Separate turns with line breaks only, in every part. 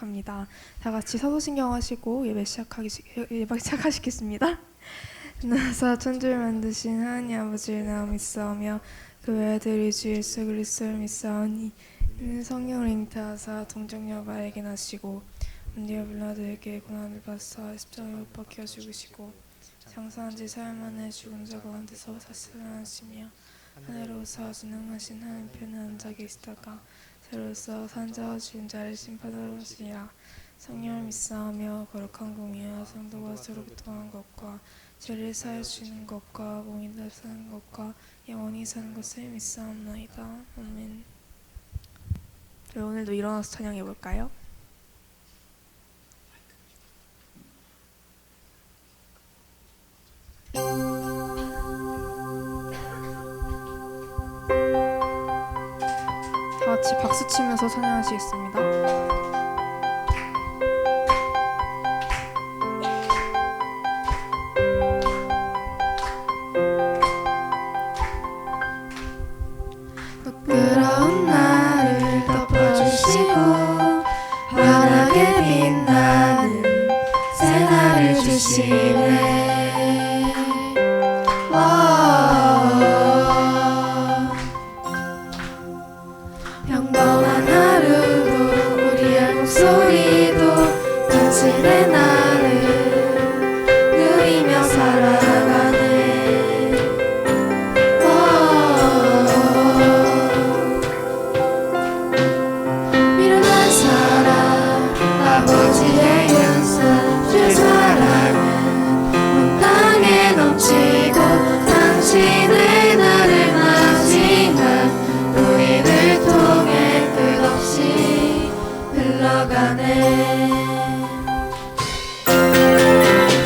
합니다. 다 같이 사도신경 하시고 예배 시작하시겠습니다. 나사 천주를 만드신 하나님 아버지를 나 믿사오며 그 외아들이 주 예수 그리스도를 믿사오니 이는 성령을 잉태하사 동정녀 마에게 나시고 본디오 빌라도에게 고난을 받사 십자가에 못 박혀 죽으시고 장사한 지 사흘 만에 죽은 자 가운데서 다시 살아나시며 하늘로 사 전능하신 하나님 편에 앉아 계시다가 새로서 산 자와 죽은 자를 심판하러 오시리라. 성령을 믿사오며 거룩한 공의와 성도가 서로 교통한 것과 죄를 사해 주시는 것과 몸이 사는 것과 영원히 사는 것을 믿사옵나이다. 아멘. 저희 오늘도 일어나서 찬양해 볼까요? 다 같이 박수 치면서 찬양하시겠습니다.
부끄러운 나를 덮어주시고 환하게 빛나는 새날을 주시네. 평범한 하루도 우리의 목소리도 당신의 나를 누리며 살아가네. 미련한 사랑 아버지의 윤사 주 사랑은 온 땅에 넘치고 당신의 나를 맞이한 우리를 통해 끝없이 흘러가네.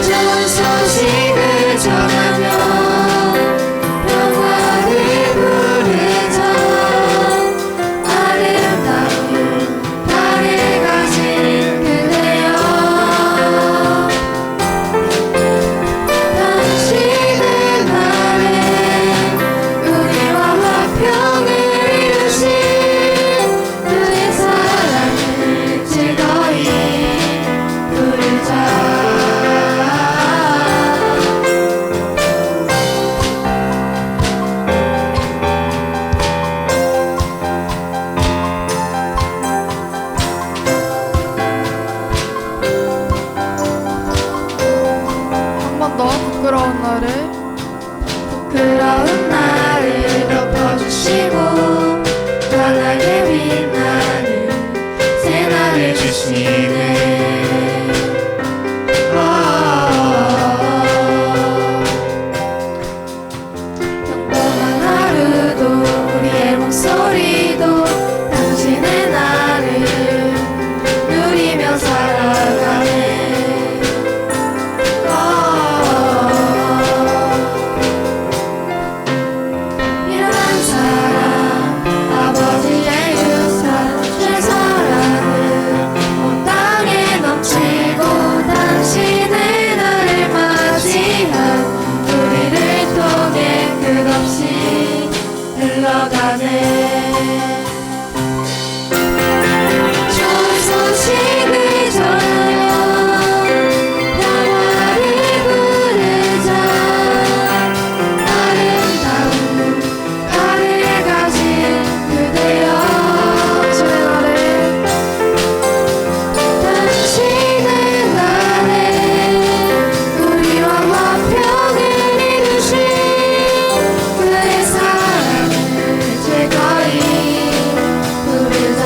좋은 소식을 전하며 평화를 부르자. 아름다운 달을 가진 그대여, 당신은 나를 우리와 화평을 이루신 그의 사랑을 즐거이 부르자.
한 번 더 부끄러운 나를
부끄러운 나를 덮어주시고 환하게 빛나는 새날을 주시네. 평범한 하루도 우리의 목소리도 당신의 나를 누리며 살아가네. 미련한 사랑 아버지의 유산 주 사랑은 온 땅에 넘치고 당신의 나를 맞이한 우리를 통해 끝없이 흘러가네. 좋은 소식을 전하며 평화를 부르자. 아름다운 달을 가진 그대여, 당신은 나를 우리와 화평을 이루신 그의 사랑을 즐거이 부르자.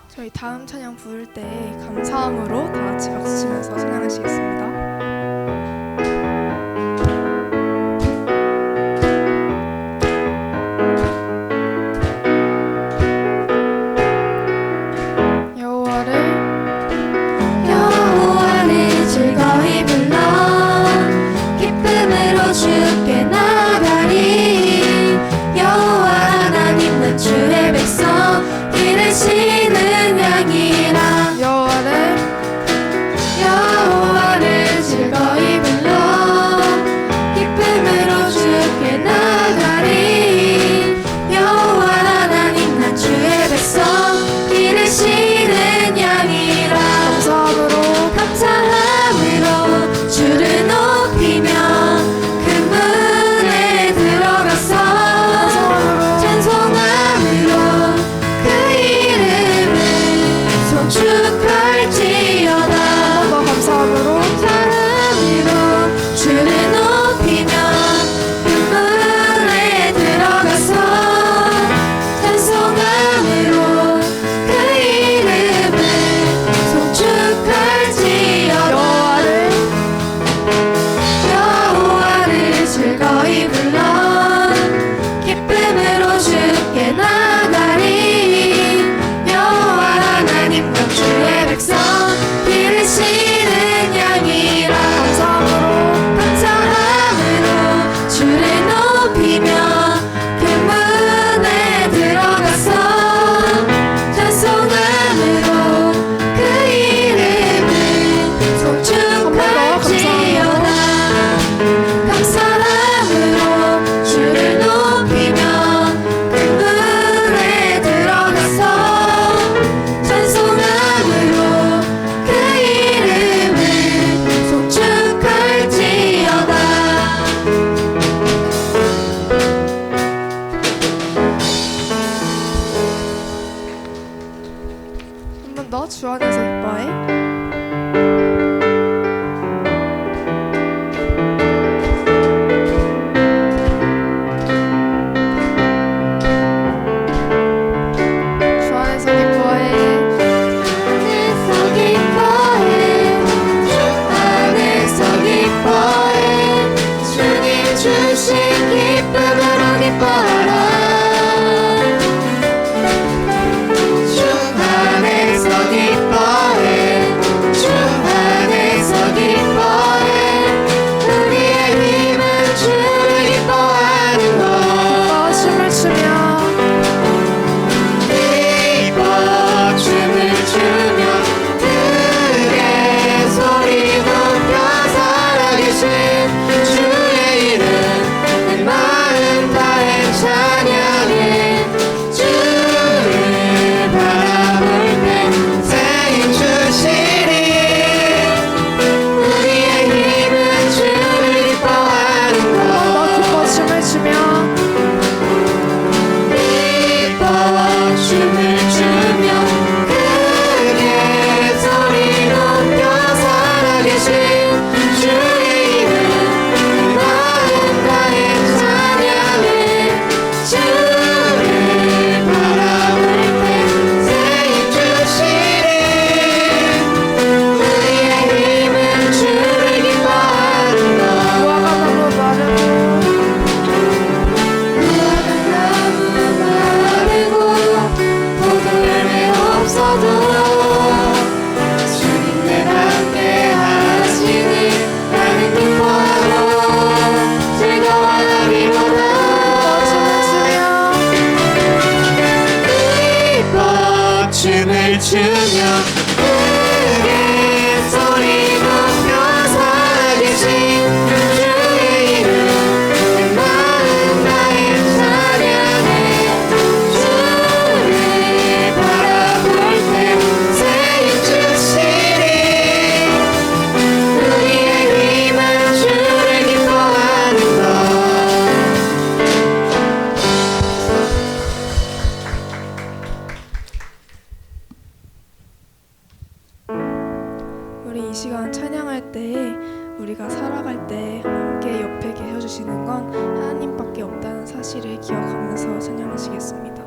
저희 다음 찬양 부를 때 감사함으로 다 같이 박수 치면서 찬양하시겠습니다.
여호와를 즐거이 불러 기쁨으로 주께 나 기쁨으로 주께 나가리. 여호와 하나님 난 주의 백성 기르시는 양이라. 감사함으로 주를 높이며 그 문에 들어가서 찬송함으로 그 이름을 송축할지어다. 감사함으로 주를 높이며 그 문에 들어가서 찬송함으로 그 이름을 송축할지어다. 여호와를 즐거이 불러 기쁨으로 주께 나가리. 여호와 하나님 넌 주의 백성 기르시는 양이라. 감사함으로 주를 높이며 그 문에 들어가서 찬송함으로 그 이름을 송축할지어다. 감사함으로 주를 높이며 그 문에 들어가서 찬송함으로 그 이름을 송축할지어다.
한 번 더 주 안에서 기뻐해. 주 안에서 기뻐해.
안에서 기뻐해. 주 안에서 기뻐해. 주님 주신 기쁨으로 기뻐하라. 주 안에서 기뻐해. 주 안에서 기뻐해. 우리의 힘은 주를 기뻐하는 것.
춤을 추며
기뻐 춤을 추며 크게 소리 높여 살아계신 주의 이름 내 마음 다해 찬양해. 주를 바라볼 때 새힘 주시리. 우리의 힘은 주를 기뻐하는 것.
기뻐 춤을 추며
기뻐 춤을 추며 크게 소리 높여 살아계신 주의 이름 마음 다해 찬양해. 주를 바라볼 때 새힘 주시리. 우리의 힘은 주를 기뻐하는 것.
무화과 나무 마르고
마르고 포도열매 없어도 주님 내가 함께 하시니 나는 기뻐하고 즐거워하리로다. 기뻐 춤을 추며 크게 소리 높여 살아계신 주의 이름 내 마음 다해 찬양해. 주를 바라볼 때 새힘 주시리. 우리의 힘은 주를 기뻐하는 것.
우리 이 시간 찬양할 때 우리가 살아갈 때 함께 옆에 계셔주시는 건 하나님밖에 없다는 사실을 기억하면서 찬양하시겠습니다.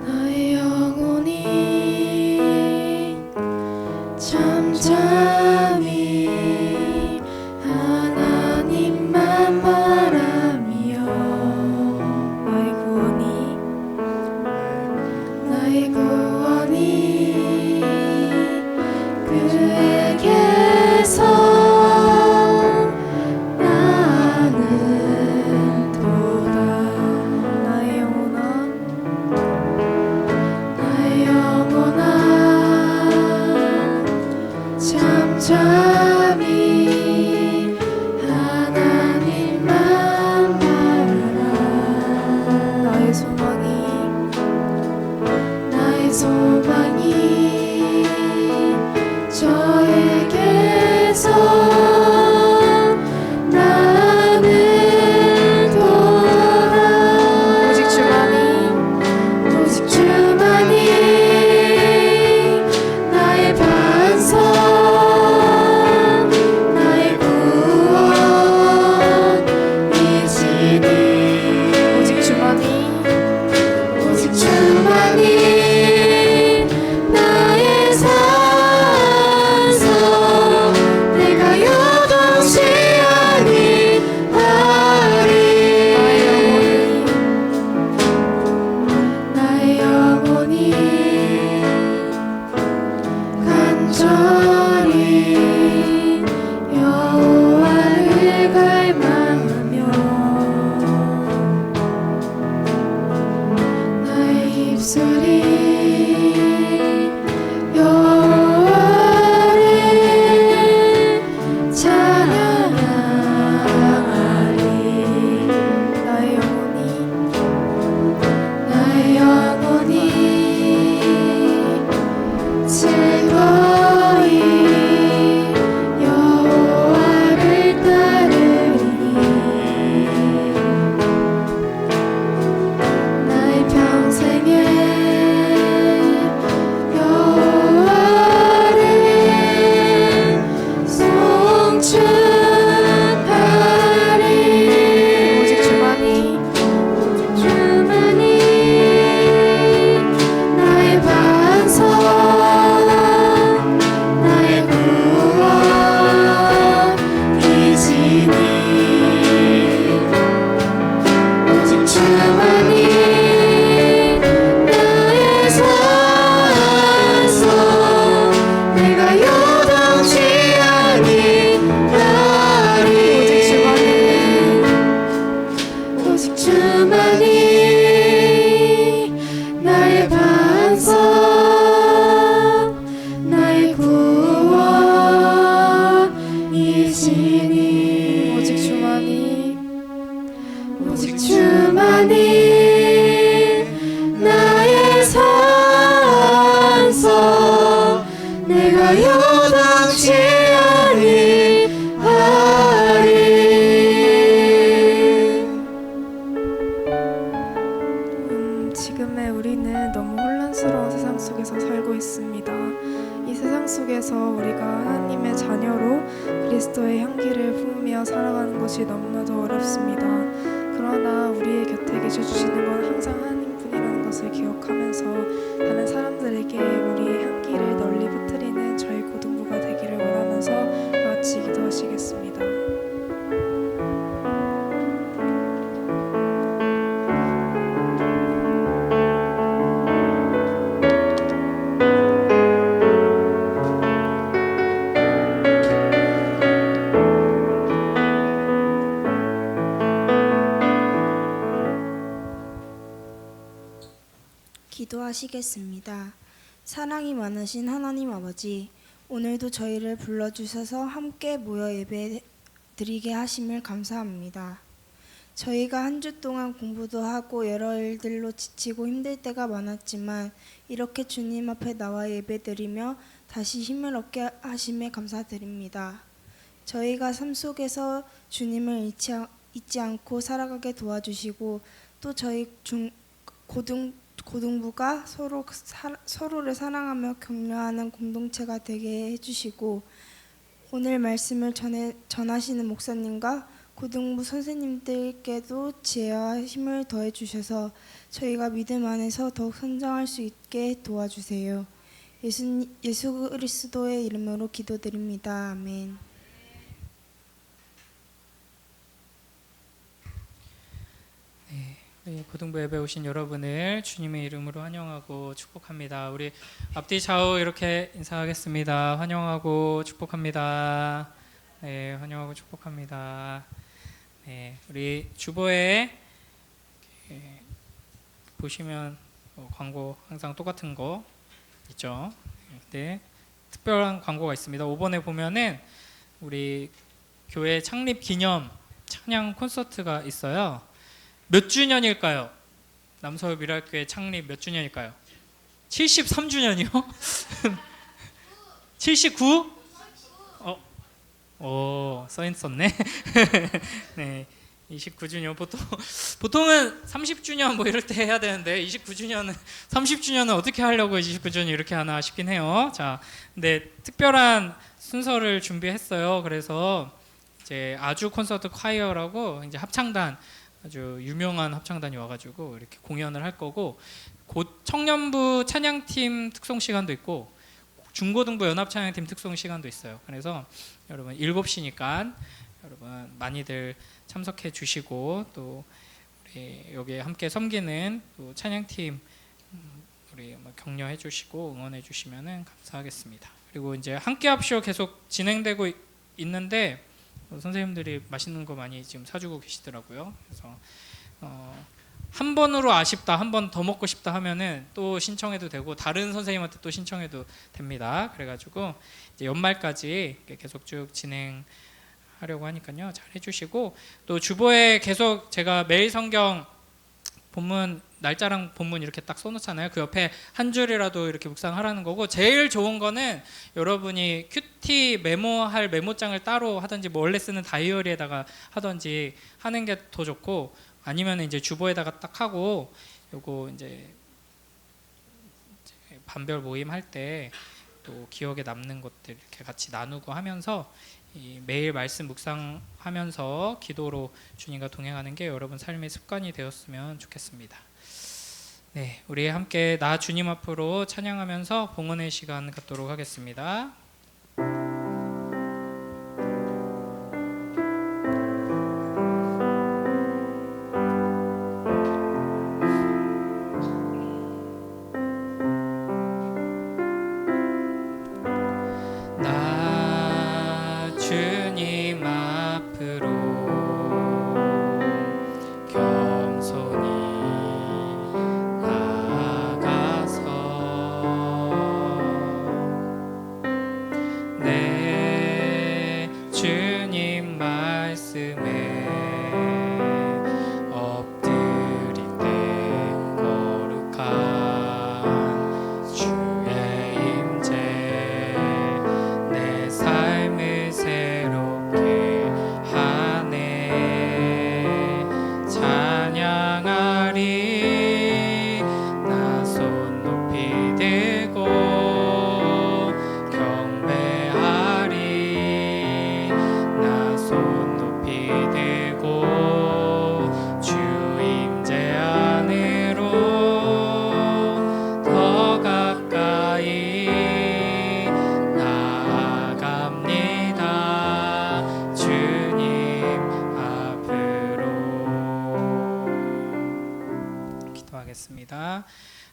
나의 영혼이 잠잠히 하나님만 바라며
나의 구원이
나의 구원이 그에게서 잠잠히 하나님만 바라라.
나의 소망이
저에게서 나는 돌아.
오직 주만이
나의 반석, 나의 구원이시니.
오직 주만이
나의 산성, 내가 요동치 아니하리. 나의 영혼이 간절히 여호와를 갈망하며 나의 입술이 여호와를 찬양하리.
나의 영혼이
즐거이 여호와를 따르리니. 나의 평생에 여호와를 송축하리.
오직 주만이
나의 반석, 나의 구원이시니. 오직 주만이 나의 산성, 내가 요동치 아니하리. 오직 주만이 나의 반석, 나의 구원이시니.
오직 주만이
나의 산성, 내가 요동치 아니하리.
지금의 우리는 너무 혼란스러운 세상 속에서 살고 있습니다. 이 세상 속에서 우리가 하나님의 자녀로 그리스도의 향기를 품으며 살아가는 것이 너무나도 어렵습니다. 그러나 우리의 곁에 계셔주시는 건 항상 하나님뿐이라는 것을 기억하면서 다른 사람들에게 우리의 향기를 널리 퍼뜨리는 저희 고등부가 되기를 원하면서 다 같이 기도하시겠습니다.
기도하시겠습니다. 사랑이 많으신 하나님 아버지, 오늘도 저희를 불러주셔서 함께 모여 예배 드리게 하심을 감사합니다. 저희가 한 주 동안 공부도 하고 여러 일들로 지치고 힘들 때가 많았지만 이렇게 주님 앞에 나와 예배 드리며 다시 힘을 얻게 하심에 감사드립니다. 저희가 삶 속에서 주님을 잊지 않고 살아가게 도와주시고 또 저희 고등부가 서로를 사랑하며 격려하는 공동체가 되게 해주시고 오늘 말씀을 전하시는 목사님과 고등부 선생님들께도 지혜와 힘을 더해 주셔서 저희가 믿음 안에서 더욱 성장할 수 있게 도와주세요. 예수 그리스도의 이름으로 기도드립니다. 아멘.
우리 고등부 예배 오신 여러분을 주님의 이름으로 환영하고 축복합니다. 우리 앞뒤 좌우 이렇게 인사하겠습니다. 환영하고 축복합니다. 네, 환영하고 축복합니다. 네, 우리 주보에 보시면 광고 항상 똑같은 거 있죠. 네, 특별한 광고가 있습니다. 5번에 보면은 우리 교회 창립 기념 찬양 콘서트가 있어요. 몇 주년일까요? 남서울 미랄교회 창립 몇 주년일까요? 73주년이요? 79? 써 있었네. 네, 29주년 보통은 30주년 뭐 이럴 때 해야 되는데 30주년은 어떻게 하려고 29주년 이렇게 하나 싶긴 해요. 자, 근데 특별한 순서를 준비했어요. 그래서 이제 아주 콘서트 콰이어라고 이제 합창단 아주 유명한 합창단이 와가지고 이렇게 공연을 할 거고 곧 청년부 찬양팀 특송 시간도 있고 중고등부 연합찬양팀 특송 시간도 있어요. 그래서 여러분 7시니까 여러분 많이들 참석해 주시고 또 우리 여기에 함께 섬기는 또 찬양팀 우리 격려해 주시고 응원해 주시면 감사하겠습니다. 그리고 이제 함께 합쇼 계속 진행되고 있는데 선생님들이 맛있는 거 많이 지금 사주고 계시더라고요. 그래서 한 번으로 아쉽다, 한 번 더 먹고 싶다 하면은 또 신청해도 되고 다른 선생님한테 또 신청해도 됩니다. 그래가지고 이제 연말까지 계속 쭉 진행하려고 하니까요, 잘 해주시고 또 주보에 계속 제가 매일 성경 본문 날짜랑 본문 이렇게 딱 써놓잖아요. 그 옆에 한 줄이라도 이렇게 묵상하라는 거고 제일 좋은 거는 여러분이 큐티 메모할 메모장을 따로 하든지 뭐 원래 쓰는 다이어리에다가 하든지 하는 게 더 좋고 아니면 이제 주보에다가 딱 하고 요거 이제 반별 모임 할 때 또 기억에 남는 것들 이렇게 같이 나누고 하면서 이 매일 말씀 묵상하면서 기도로 주님과 동행하는 게 여러분 삶의 습관이 되었으면 좋겠습니다. 네, 우리 함께 나 주님 앞으로 찬양하면서 봉헌의 시간 갖도록 하겠습니다. 나 주님 앞으로 겸손히 나아가서 내 주님 말씀에 엎드릴 때 거룩한 주의 임재 내 삶을 새롭게 하네 찬양하리 나 손 높이 들고 경배하리 나 손 높이 들고 주 임재 안으로 더 가까이 나아갑니다 주님 앞으로. 기도하겠습니다.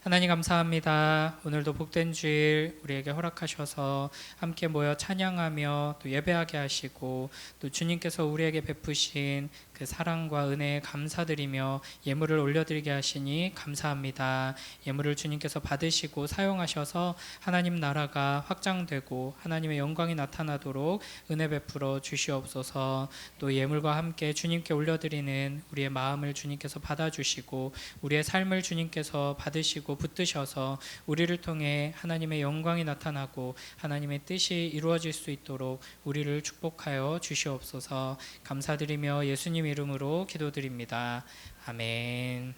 하나님 감사합니다. 오늘도 복된 주일 우리에게 허락하셔서 함께 모여 찬양하며 또 예배하게 하시고 또 주님께서 우리에게 베푸신 그 사랑과 은혜에 감사드리며 예물을 올려드리게 하시니 감사합니다. 예물을 주님께서 받으시고 사용하셔서 하나님 나라가 확장되고 하나님의 영광이 나타나도록 은혜 베풀어 주시옵소서. 또 예물과 함께 주님께 올려드리는 우리의 마음을 주님께서 받아주시고 우리의 삶을 주님께서 받으시고 붙드셔서 우리를 통해 하나님의 영광이 나타나고 하나님의 뜻이 이루어질 수 있도록 우리를 축복하여 주시옵소서. 감사드리며 예수님 이름으로 기도드립니다. 아멘.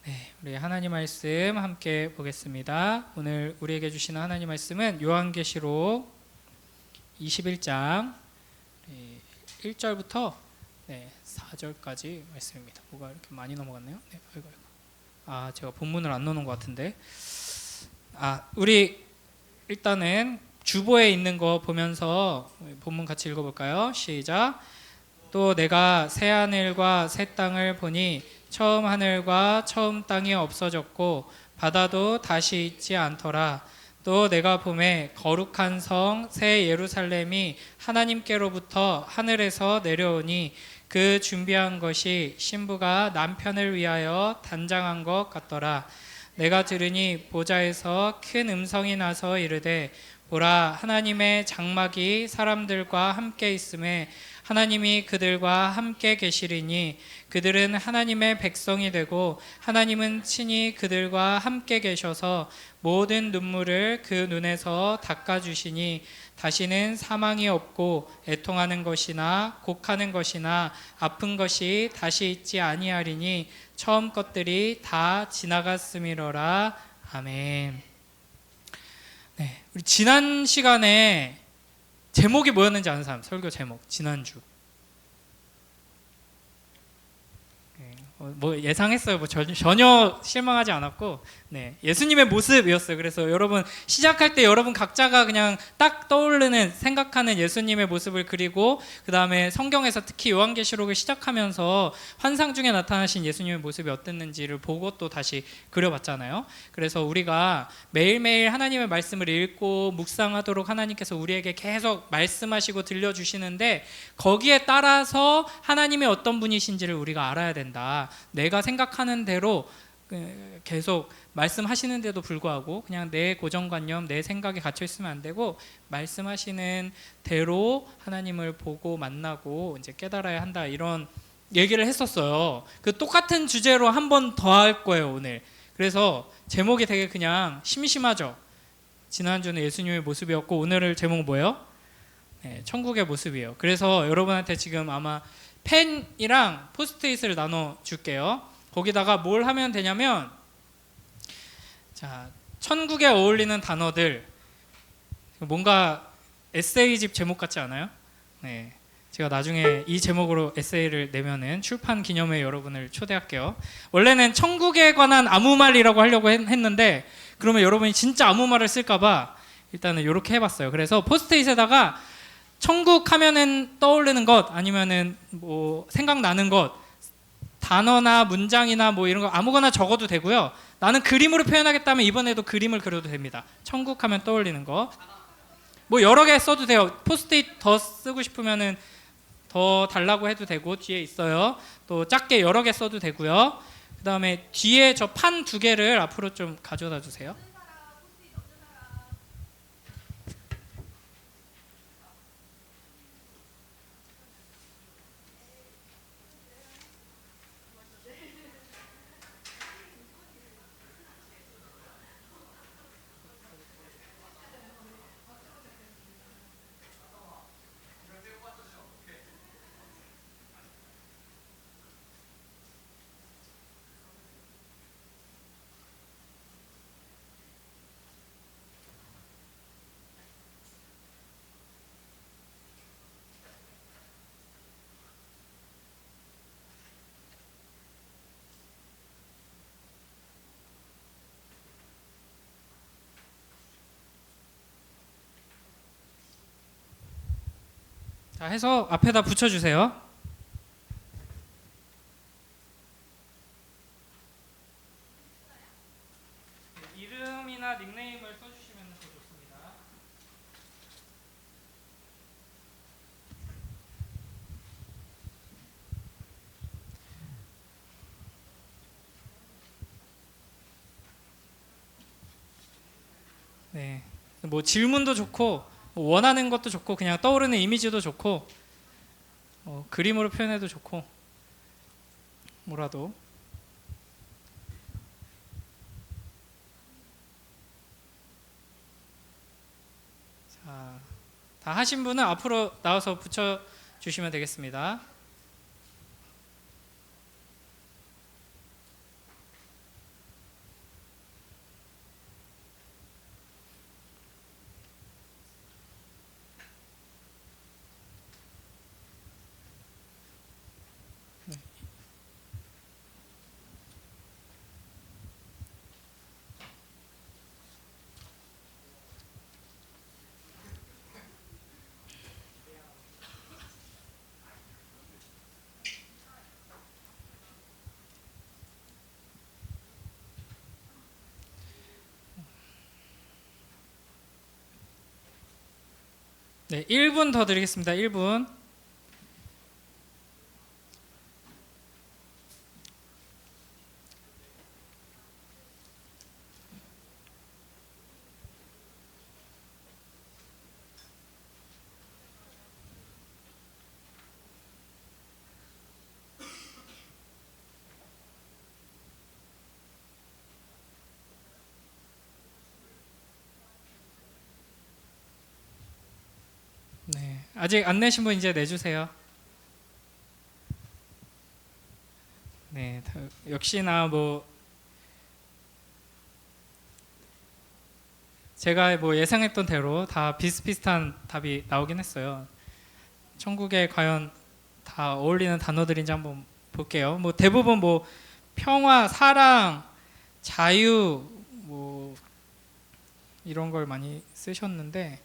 네, 우리 하나님 말씀 함께 보겠습니다. 오늘 우리에게 주시는 하나님 말씀은 요한계시록 21장 1절부터 4절까지 말씀입니다. 뭐가 이렇게 많이 넘어갔네요. 네, 아이고. 제가 본문을 안 넣어놓은 것 같은데. 우리 일단은 주보에 있는 거 보면서 본문 같이 읽어볼까요? 시작. 또 내가 새 하늘과 새 땅을 보니 처음 하늘과 처음 땅이 없어졌고 바다도 다시 있지 않더라. 또 내가 보매 거룩한 성 새 예루살렘이 하나님께로부터 하늘에서 내려오니 그 준비한 것이 신부가 남편을 위하여 단장한 것 같더라. 내가 들으니 보좌에서 큰 음성이 나서 이르되 보라 하나님의 장막이 사람들과 함께 있음에 하나님이 그들과 함께 계시리니 그들은 하나님의 백성이 되고 하나님은 친히 그들과 함께 계셔서 모든 눈물을 그 눈에서 닦아주시니 다시는 사망이 없고 애통하는 것이나 곡하는 것이나 아픈 것이 다시 있지 아니하리니 처음 것들이 다 지나갔음이로라. 아멘. 네, 우리 지난 시간에 제목이 뭐였는지 아는 사람? 설교 제목 지난주. 뭐 예상했어요. 뭐 전혀 실망하지 않았고, 네, 예수님의 모습이었어요. 그래서 여러분 시작할 때 여러분 각자가 그냥 딱 떠오르는 생각하는 예수님의 모습을 그리고 그 다음에 성경에서 특히 요한계시록을 시작하면서 환상 중에 나타나신 예수님의 모습이 어땠는지를 보고 또 다시 그려봤잖아요. 그래서 우리가 매일매일 하나님의 말씀을 읽고 묵상하도록 하나님께서 우리에게 계속 말씀하시고 들려주시는데 거기에 따라서 하나님이 어떤 분이신지를 우리가 알아야 된다. 내가 생각하는 대로 계속 말씀하시는데도 불구하고 그냥 내 고정관념, 내 생각에 갇혀 있으면 안 되고 말씀하시는 대로 하나님을 보고 만나고 이제 깨달아야 한다, 이런 얘기를 했었어요. 그 똑같은 주제로 한 번 더 할 거예요 오늘. 그래서 제목이 되게 그냥 심심하죠. 지난주는 예수님의 모습이었고 오늘의 제목은 뭐예요? 네, 천국의 모습이에요. 그래서 여러분한테 지금 아마 펜이랑 포스트잇을 나눠 줄게요. 거기다가 뭘 하면 되냐면, 자, 천국에 어울리는 단어들, 뭔가 에세이집 제목 같지 않아요? 네, 제가 나중에 이 제목으로 에세이를 내면은 출판 기념회 여러분을 초대할게요. 원래는 천국에 관한 아무 말이라고 하려고 했는데 그러면 여러분이 진짜 아무 말을 쓸까봐 일단은 이렇게 해봤어요. 그래서 포스트잇에다가 천국 하면은 떠오르는 것, 아니면은 뭐 생각나는 것, 단어나 문장이나 뭐 이런 거 아무거나 적어도 되고요. 나는 그림으로 표현하겠다면 이번에도 그림을 그려도 됩니다. 천국 하면 떠올리는 거. 뭐 여러 개 써도 돼요. 포스트잇 더 쓰고 싶으면은 더 달라고 해도 되고 뒤에 있어요. 또 작게 여러 개 써도 되고요. 그 다음에 뒤에 저 판 2개를 앞으로 좀 가져다 주세요. 자, 해서 앞에다 붙여주세요. 이름이나 닉네임을 써주시면 더 좋습니다. 네, 뭐 질문도 좋고 뭐 원하는 것도 좋고 그냥 떠오르는 이미지도 좋고 그림으로 표현해도 좋고 뭐라도. 자, 다 하신 분은 앞으로 나와서 붙여주시면 되겠습니다. 네, 1분 더 드리겠습니다. 1분. 아직 안 내신 분 이제 내주세요. 네, 역시나 뭐 제가 뭐 예상했던 대로 다 비슷비슷한 답이 나오긴 했어요. 천국에 과연 다 어울리는 단어들인지 한번 볼게요. 뭐 대부분 뭐 평화, 사랑, 자유 뭐 이런 걸 많이 쓰셨는데,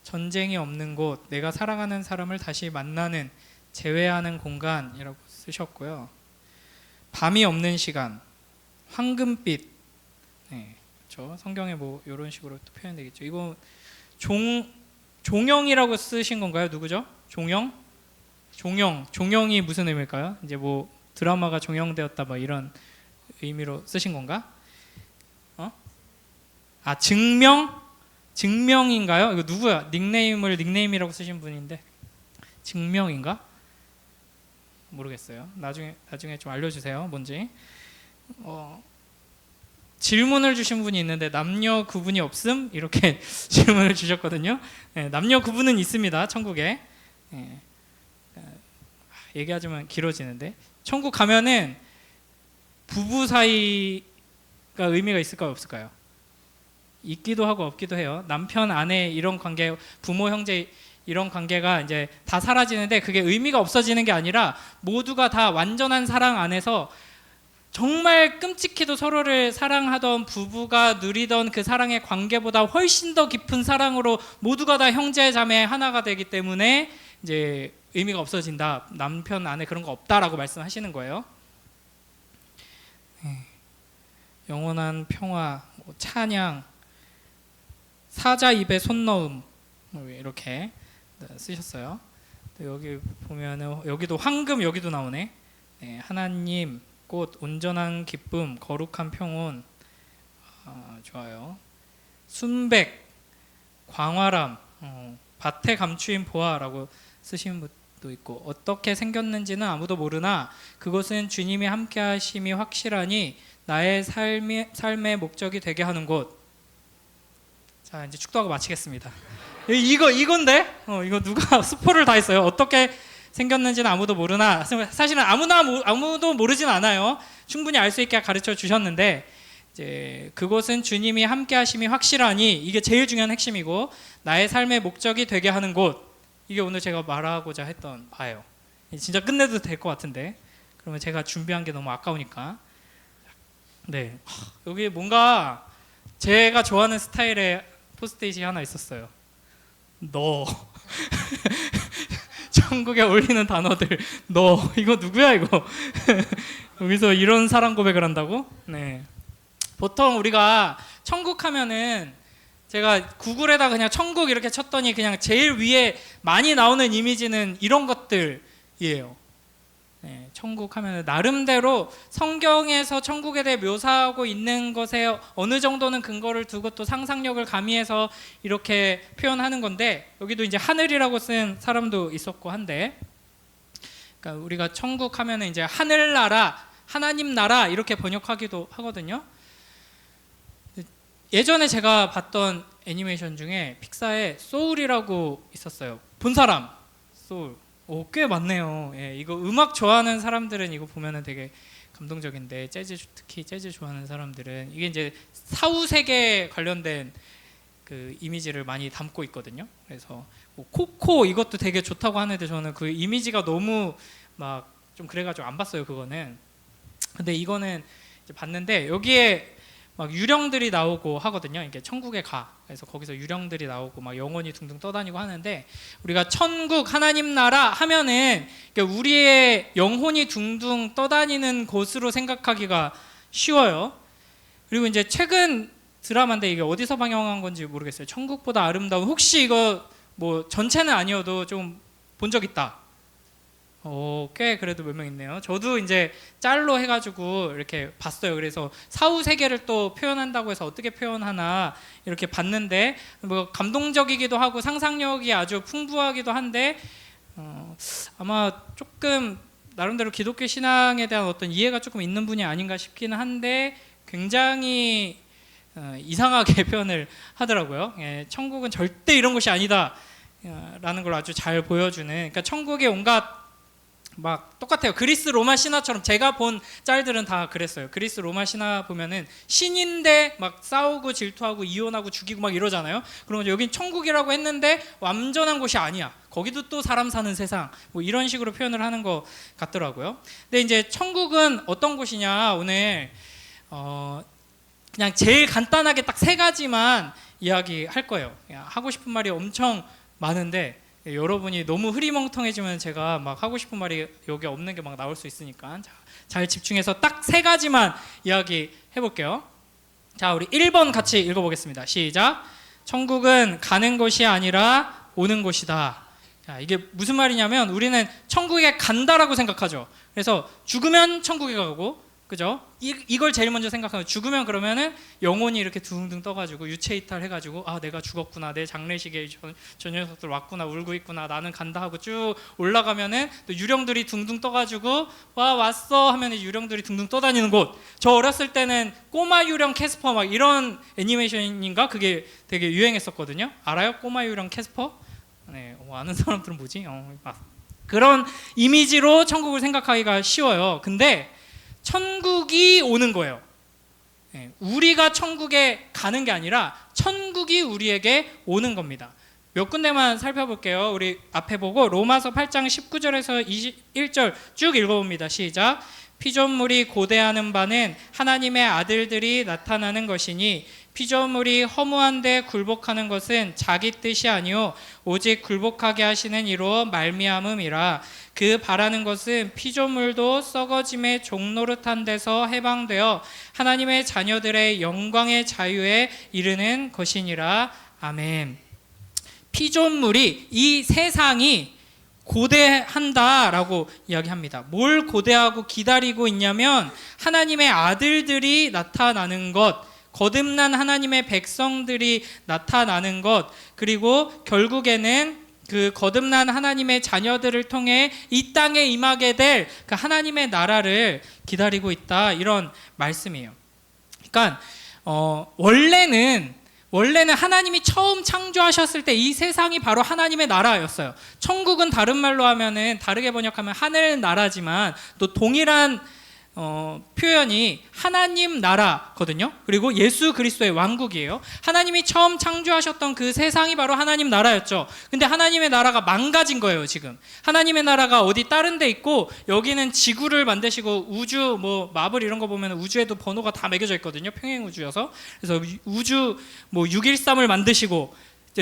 전쟁이 없는 곳, 내가 사랑하는 사람을 다시 만나는, 재회하는 공간이라고 쓰셨고요. 밤이 없는 시간, 황금빛, 네, 그렇죠. 성경에 뭐 이런 식으로 또 표현되겠죠. 이거 종영이라고 쓰신 건가요? 누구죠? 종영이 무슨 의미일까요? 이제 뭐 드라마가 종영되었다 뭐 이런 의미로 쓰신 건가? 증명인가요? 이거 누구야? 닉네임을 닉네임이라고 쓰신 분인데 증명인가? 모르겠어요. 나중에 좀 알려주세요. 뭔지. 질문을 주신 분이 있는데 남녀 구분이 없음? 이렇게 질문을 주셨거든요. 네, 남녀 구분은 있습니다. 천국에. 네. 얘기하자면 길어지는데, 천국 가면은 부부 사이가 의미가 있을까요? 없을까요? 있기도 하고 없기도 해요. 남편, 아내 이런 관계, 부모, 형제 이런 관계가 이제 다 사라지는데, 그게 의미가 없어지는 게 아니라 모두가 다 완전한 사랑 안에서 정말 끔찍히도 서로를 사랑하던 부부가 누리던 그 사랑의 관계보다 훨씬 더 깊은 사랑으로 모두가 다 형제 자매 하나가 되기 때문에 이제 의미가 없어진다. 남편, 아내 그런 거 없다라고 말씀하시는 거예요. 영원한 평화, 찬양, 사자 입에 손 넣음 이렇게 쓰셨어요. 여기 보면은 여기도 황금, 여기도 나오네. 네, 하나님, 꽃, 온전한 기쁨, 거룩한 평온. 좋아요. 순백, 광활함, 밭에 감추인 보아라고 쓰신 분도 있고, 어떻게 생겼는지는 아무도 모르나 그것은 주님이 함께 하심이 확실하니 나의 삶의 목적이 되게 하는 곳. 자, 이제 축도하고 마치겠습니다. 이건데? 이거 누가 스포를 다 했어요. 어떻게 생겼는지는 아무도 모르나, 사실은 아무도 모르진 않아요. 충분히 알 수 있게 가르쳐 주셨는데, 이제 그곳은 주님이 함께 하심이 확실하니, 이게 제일 중요한 핵심이고, 나의 삶의 목적이 되게 하는 곳. 이게 오늘 제가 말하고자 했던 바예요. 진짜 끝내도 될 것 같은데, 그러면 제가 준비한 게 너무 아까우니까. 네, 여기 뭔가 제가 좋아하는 스타일의 포스트잇이 하나 있었어요. 너. 천국에 어울리는 단어들. 너. 이거 누구야 이거? 여기서 이런 사랑 고백을 한다고? 네. 보통 우리가 천국 하면은, 제가 구글에다 그냥 천국 이렇게 쳤더니 그냥 제일 위에 많이 나오는 이미지는 이런 것들이에요. 네, 천국 하면 나름대로 성경에서 천국에 대해 묘사하고 있는 것에 어느 정도는 근거를 두고 또 상상력을 가미해서 이렇게 표현하는 건데, 여기도 이제 하늘이라고 쓴 사람도 있었고 한데, 그러니까 우리가 천국 하면 이제 하늘나라, 하나님 나라 이렇게 번역하기도 하거든요. 예전에 제가 봤던 애니메이션 중에 픽사의 소울이라고 있었어요. 본 사람? 소울. 꽤 많네요. 예, 이거 음악 좋아하는 사람들은 이거 보면은 되게 감동적인데, 특히 재즈 좋아하는 사람들은 이게 이제 사후 세계 관련된 그 이미지를 많이 담고 있거든요. 그래서 뭐 코코 이것도 되게 좋다고 하는데, 저는 그 이미지가 너무 막 좀 그래가지고 안 봤어요, 그거는. 근데 이거는 이제 봤는데, 여기에 막 유령들이 나오고 하거든요. 이게 천국에 가. 그래서 거기서 유령들이 나오고 막 영혼이 둥둥 떠다니고 하는데, 우리가 천국, 하나님 나라 하면은 우리의 영혼이 둥둥 떠다니는 곳으로 생각하기가 쉬워요. 그리고 이제 최근 드라마인데, 이게 어디서 방영한 건지 모르겠어요. 천국보다 아름다운, 혹시 이거 뭐 전체는 아니어도 좀 본 적 있다? 꽤 그래도 몇 명 있네요. 저도 이제 짤로 해가지고 이렇게 봤어요. 그래서 사후 세계를 또 표현한다고 해서 어떻게 표현하나 이렇게 봤는데, 뭐 감동적이기도 하고 상상력이 아주 풍부하기도 한데, 아마 조금 나름대로 기독교 신앙에 대한 어떤 이해가 조금 있는 분이 아닌가 싶기는 한데, 굉장히 이상하게 표현을 하더라고요. 예, 천국은 절대 이런 곳이 아니다. 라는 걸 아주 잘 보여주는, 그러니까 천국의 온갖 막 똑같아요. 그리스 로마 신화처럼 제가 본 짤들은 다 그랬어요. 그리스 로마 신화 보면은 신인데 막 싸우고 질투하고 이혼하고 죽이고 막 이러잖아요. 그러면 여긴 천국이라고 했는데 완전한 곳이 아니야. 거기도 또 사람 사는 세상, 뭐 이런 식으로 표현을 하는 것 같더라고요. 근데 이제 천국은 어떤 곳이냐, 오늘 그냥 제일 간단하게 딱 세 가지만 이야기할 거예요. 하고 싶은 말이 엄청 많은데 여러분이 너무 흐리멍텅해지면 제가 막 하고 싶은 말이 여기 없는 게 막 나올 수 있으니까 잘 집중해서 딱 세 가지만 이야기해 볼게요. 자, 우리 1번 같이 읽어보겠습니다. 시작. 천국은 가는 곳이 아니라 오는 곳이다. 자, 이게 무슨 말이냐면 우리는 천국에 간다라고 생각하죠. 그래서 죽으면 천국에 가고, 그죠? 이걸 제일 먼저 생각하면, 죽으면 그러면은 영혼이 이렇게 둥둥 떠가지고 유체 이탈 해가지고, 아 내가 죽었구나, 내 장례식에 저 녀석들 왔구나, 울고 있구나, 나는 간다 하고 쭉 올라가면은 또 유령들이 둥둥 떠가지고 와 왔어 하면은 유령들이 둥둥 떠다니는 곳. 저 어렸을 때는 꼬마 유령 캐스퍼 막 이런 애니메이션인가 그게 되게 유행했었거든요. 알아요? 꼬마 유령 캐스퍼? 네, 아는 사람들은 뭐지? 그런 이미지로 천국을 생각하기가 쉬워요. 근데 천국이 오는 거예요. 우리가 천국에 가는 게 아니라 천국이 우리에게 오는 겁니다. 몇 군데만 살펴볼게요. 우리 앞에 보고 로마서 8장 19절에서 21절 쭉 읽어봅니다. 시작. 피조물이 고대하는 바는 하나님의 아들들이 나타나는 것이니 피조물이 허무한데 굴복하는 것은 자기 뜻이 아니요 오직 굴복하게 하시는 이로 말미암음이라. 그 바라는 것은 피조물도 썩어짐의 종노릇한 데서 해방되어 하나님의 자녀들의 영광의 자유에 이르는 것이니라. 아멘. 피조물이, 이 세상이 고대한다라고 이야기합니다. 뭘 고대하고 기다리고 있냐면 하나님의 아들들이 나타나는 것, 거듭난 하나님의 백성들이 나타나는 것, 그리고 결국에는 그 거듭난 하나님의 자녀들을 통해 이 땅에 임하게 될 그 하나님의 나라를 기다리고 있다, 이런 말씀이에요. 그러니까 원래는 하나님이 처음 창조하셨을 때 이 세상이 바로 하나님의 나라였어요. 천국은 다른 말로 하면은, 다르게 번역하면 하늘 나라지만 또 동일한 표현이 하나님 나라거든요. 그리고 예수 그리스도의 왕국이에요. 하나님이 처음 창조하셨던 그 세상이 바로 하나님 나라였죠. 근데 하나님의 나라가 망가진 거예요. 지금 하나님의 나라가 어디 다른 데 있고, 여기는 지구를 만드시고 우주, 뭐 마블 이런 거 보면 우주에도 번호가 다 매겨져 있거든요. 평행 우주여서. 그래서 우주 뭐 613을 만드시고,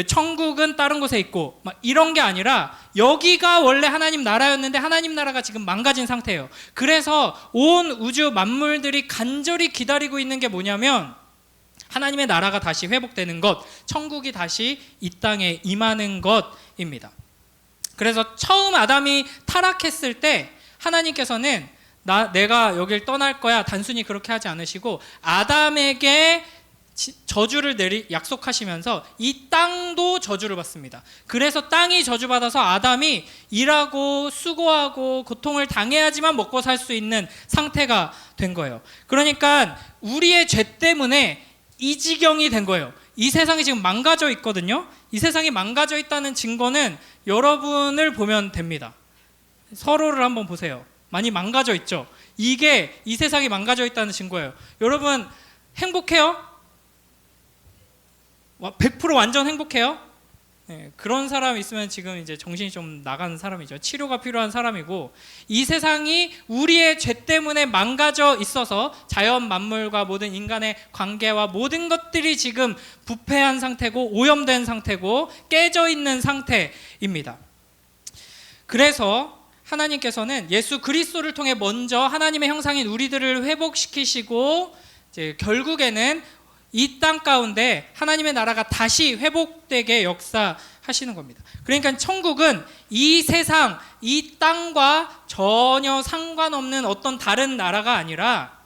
천국은 다른 곳에 있고 막 이런 게 아니라 여기가 원래 하나님 나라였는데 하나님 나라가 지금 망가진 상태예요. 그래서 온 우주 만물들이 간절히 기다리고 있는 게 뭐냐면 하나님의 나라가 다시 회복되는 것, 천국이 다시 이 땅에 임하는 것입니다. 그래서 처음 아담이 타락했을 때 하나님께서는 내가 여길 떠날 거야 단순히 그렇게 하지 않으시고 아담에게 저주를 약속하시면서 이 땅도 저주를 받습니다. 그래서 땅이 저주받아서 아담이 일하고 수고하고 고통을 당해야지만 먹고 살 수 있는 상태가 된 거예요. 그러니까 우리의 죄 때문에 이 지경이 된 거예요. 이 세상이 지금 망가져 있거든요. 이 세상이 망가져 있다는 증거는 여러분을 보면 됩니다. 서로를 한번 보세요. 많이 망가져 있죠. 이게 이 세상이 망가져 있다는 증거예요. 여러분 행복해요? 100% 완전 행복해요? 네, 그런 사람 있으면 지금 이제 정신이 좀 나간 사람이죠. 치료가 필요한 사람이고, 이 세상이 우리의 죄 때문에 망가져 있어서 자연 만물과 모든 인간의 관계와 모든 것들이 지금 부패한 상태고 오염된 상태고 깨져 있는 상태입니다. 그래서 하나님께서는 예수 그리스도를 통해 먼저 하나님의 형상인 우리들을 회복시키시고 이제 결국에는 이 땅 가운데 하나님의 나라가 다시 회복되게 역사하시는 겁니다. 그러니까 천국은 이 세상, 이 땅과 전혀 상관없는 어떤 다른 나라가 아니라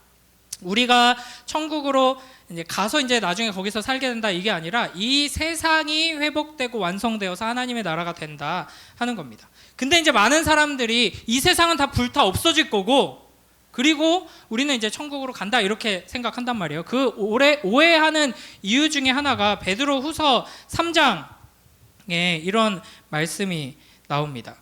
우리가 천국으로 이제 가서 이제 나중에 거기서 살게 된다, 이게 아니라 이 세상이 회복되고 완성되어서 하나님의 나라가 된다 하는 겁니다. 근데 이제 많은 사람들이 이 세상은 다 불타 없어질 거고 그리고 우리는 이제 천국으로 간다 이렇게 생각한단 말이에요. 그 오해하는 이유 중에 하나가 베드로 후서 3장 이런 말씀이 나옵니다.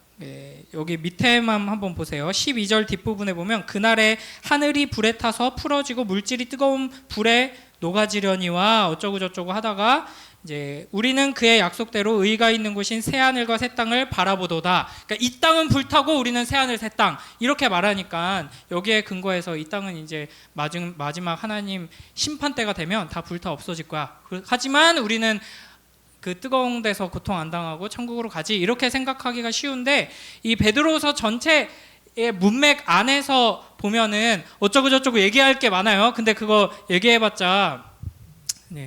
여기 밑에만 한번 보세요. 12절 뒷부분에 보면 그날에 하늘이 불에 타서 풀어지고 물질이 뜨거운 불에 녹아지려니와 어쩌고 저쩌고 하다가 이제 우리는 그의 약속대로 의가 있는 곳인 새하늘과 새 땅을 바라보도다. 그러니까 이 땅은 불타고 우리는 새하늘 새 땅 이렇게 말하니까 여기에 근거해서 이 땅은 이제 마지막 하나님 심판 때가 되면 다 불타 없어질 거야. 하지만 우리는 그 뜨거운 데서 고통 안 당하고 천국으로 가지 이렇게 생각하기가 쉬운데 이 베드로서 전체의 문맥 안에서 보면은 어쩌고 저쩌고 얘기할 게 많아요. 근데 그거 얘기해봤자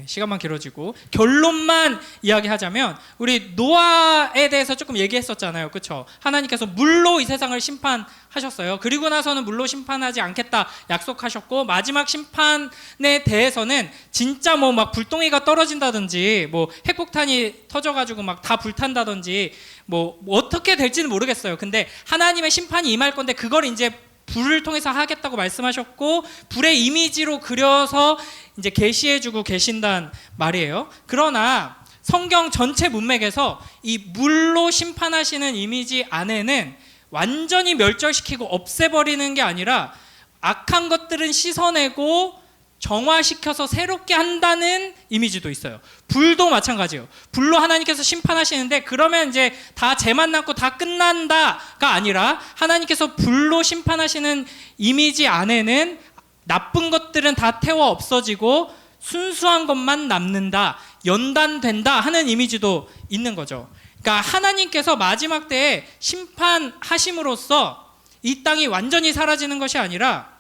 시간만 길어지고 결론만 이야기하자면 우리 노아에 대해서 조금 얘기했었잖아요. 그렇죠? 하나님께서 물로 이 세상을 심판하셨어요. 그리고 나서는 물로 심판하지 않겠다 약속하셨고 마지막 심판에 대해서는 진짜 뭐 막 불덩이가 떨어진다든지 뭐 핵폭탄이 터져가지고 막 다 불탄다든지 뭐 어떻게 될지는 모르겠어요. 근데 하나님의 심판이 임할 건데 그걸 이제 불을 통해서 하겠다고 말씀하셨고 불의 이미지로 그려서 이제 계시해주고 계신단 말이에요. 그러나 성경 전체 문맥에서 이 물로 심판하시는 이미지 안에는 완전히 멸절시키고 없애버리는 게 아니라 악한 것들은 씻어내고 정화시켜서 새롭게 한다는 이미지도 있어요. 불도 마찬가지예요. 불로 하나님께서 심판하시는데 그러면 이제 다 죄만 남고 다 끝난다가 아니라 하나님께서 불로 심판하시는 이미지 안에는 나쁜 것들은 다 태워 없어지고 순수한 것만 남는다, 연단된다 하는 이미지도 있는 거죠. 그러니까 하나님께서 마지막 때에 심판하심으로써 이 땅이 완전히 사라지는 것이 아니라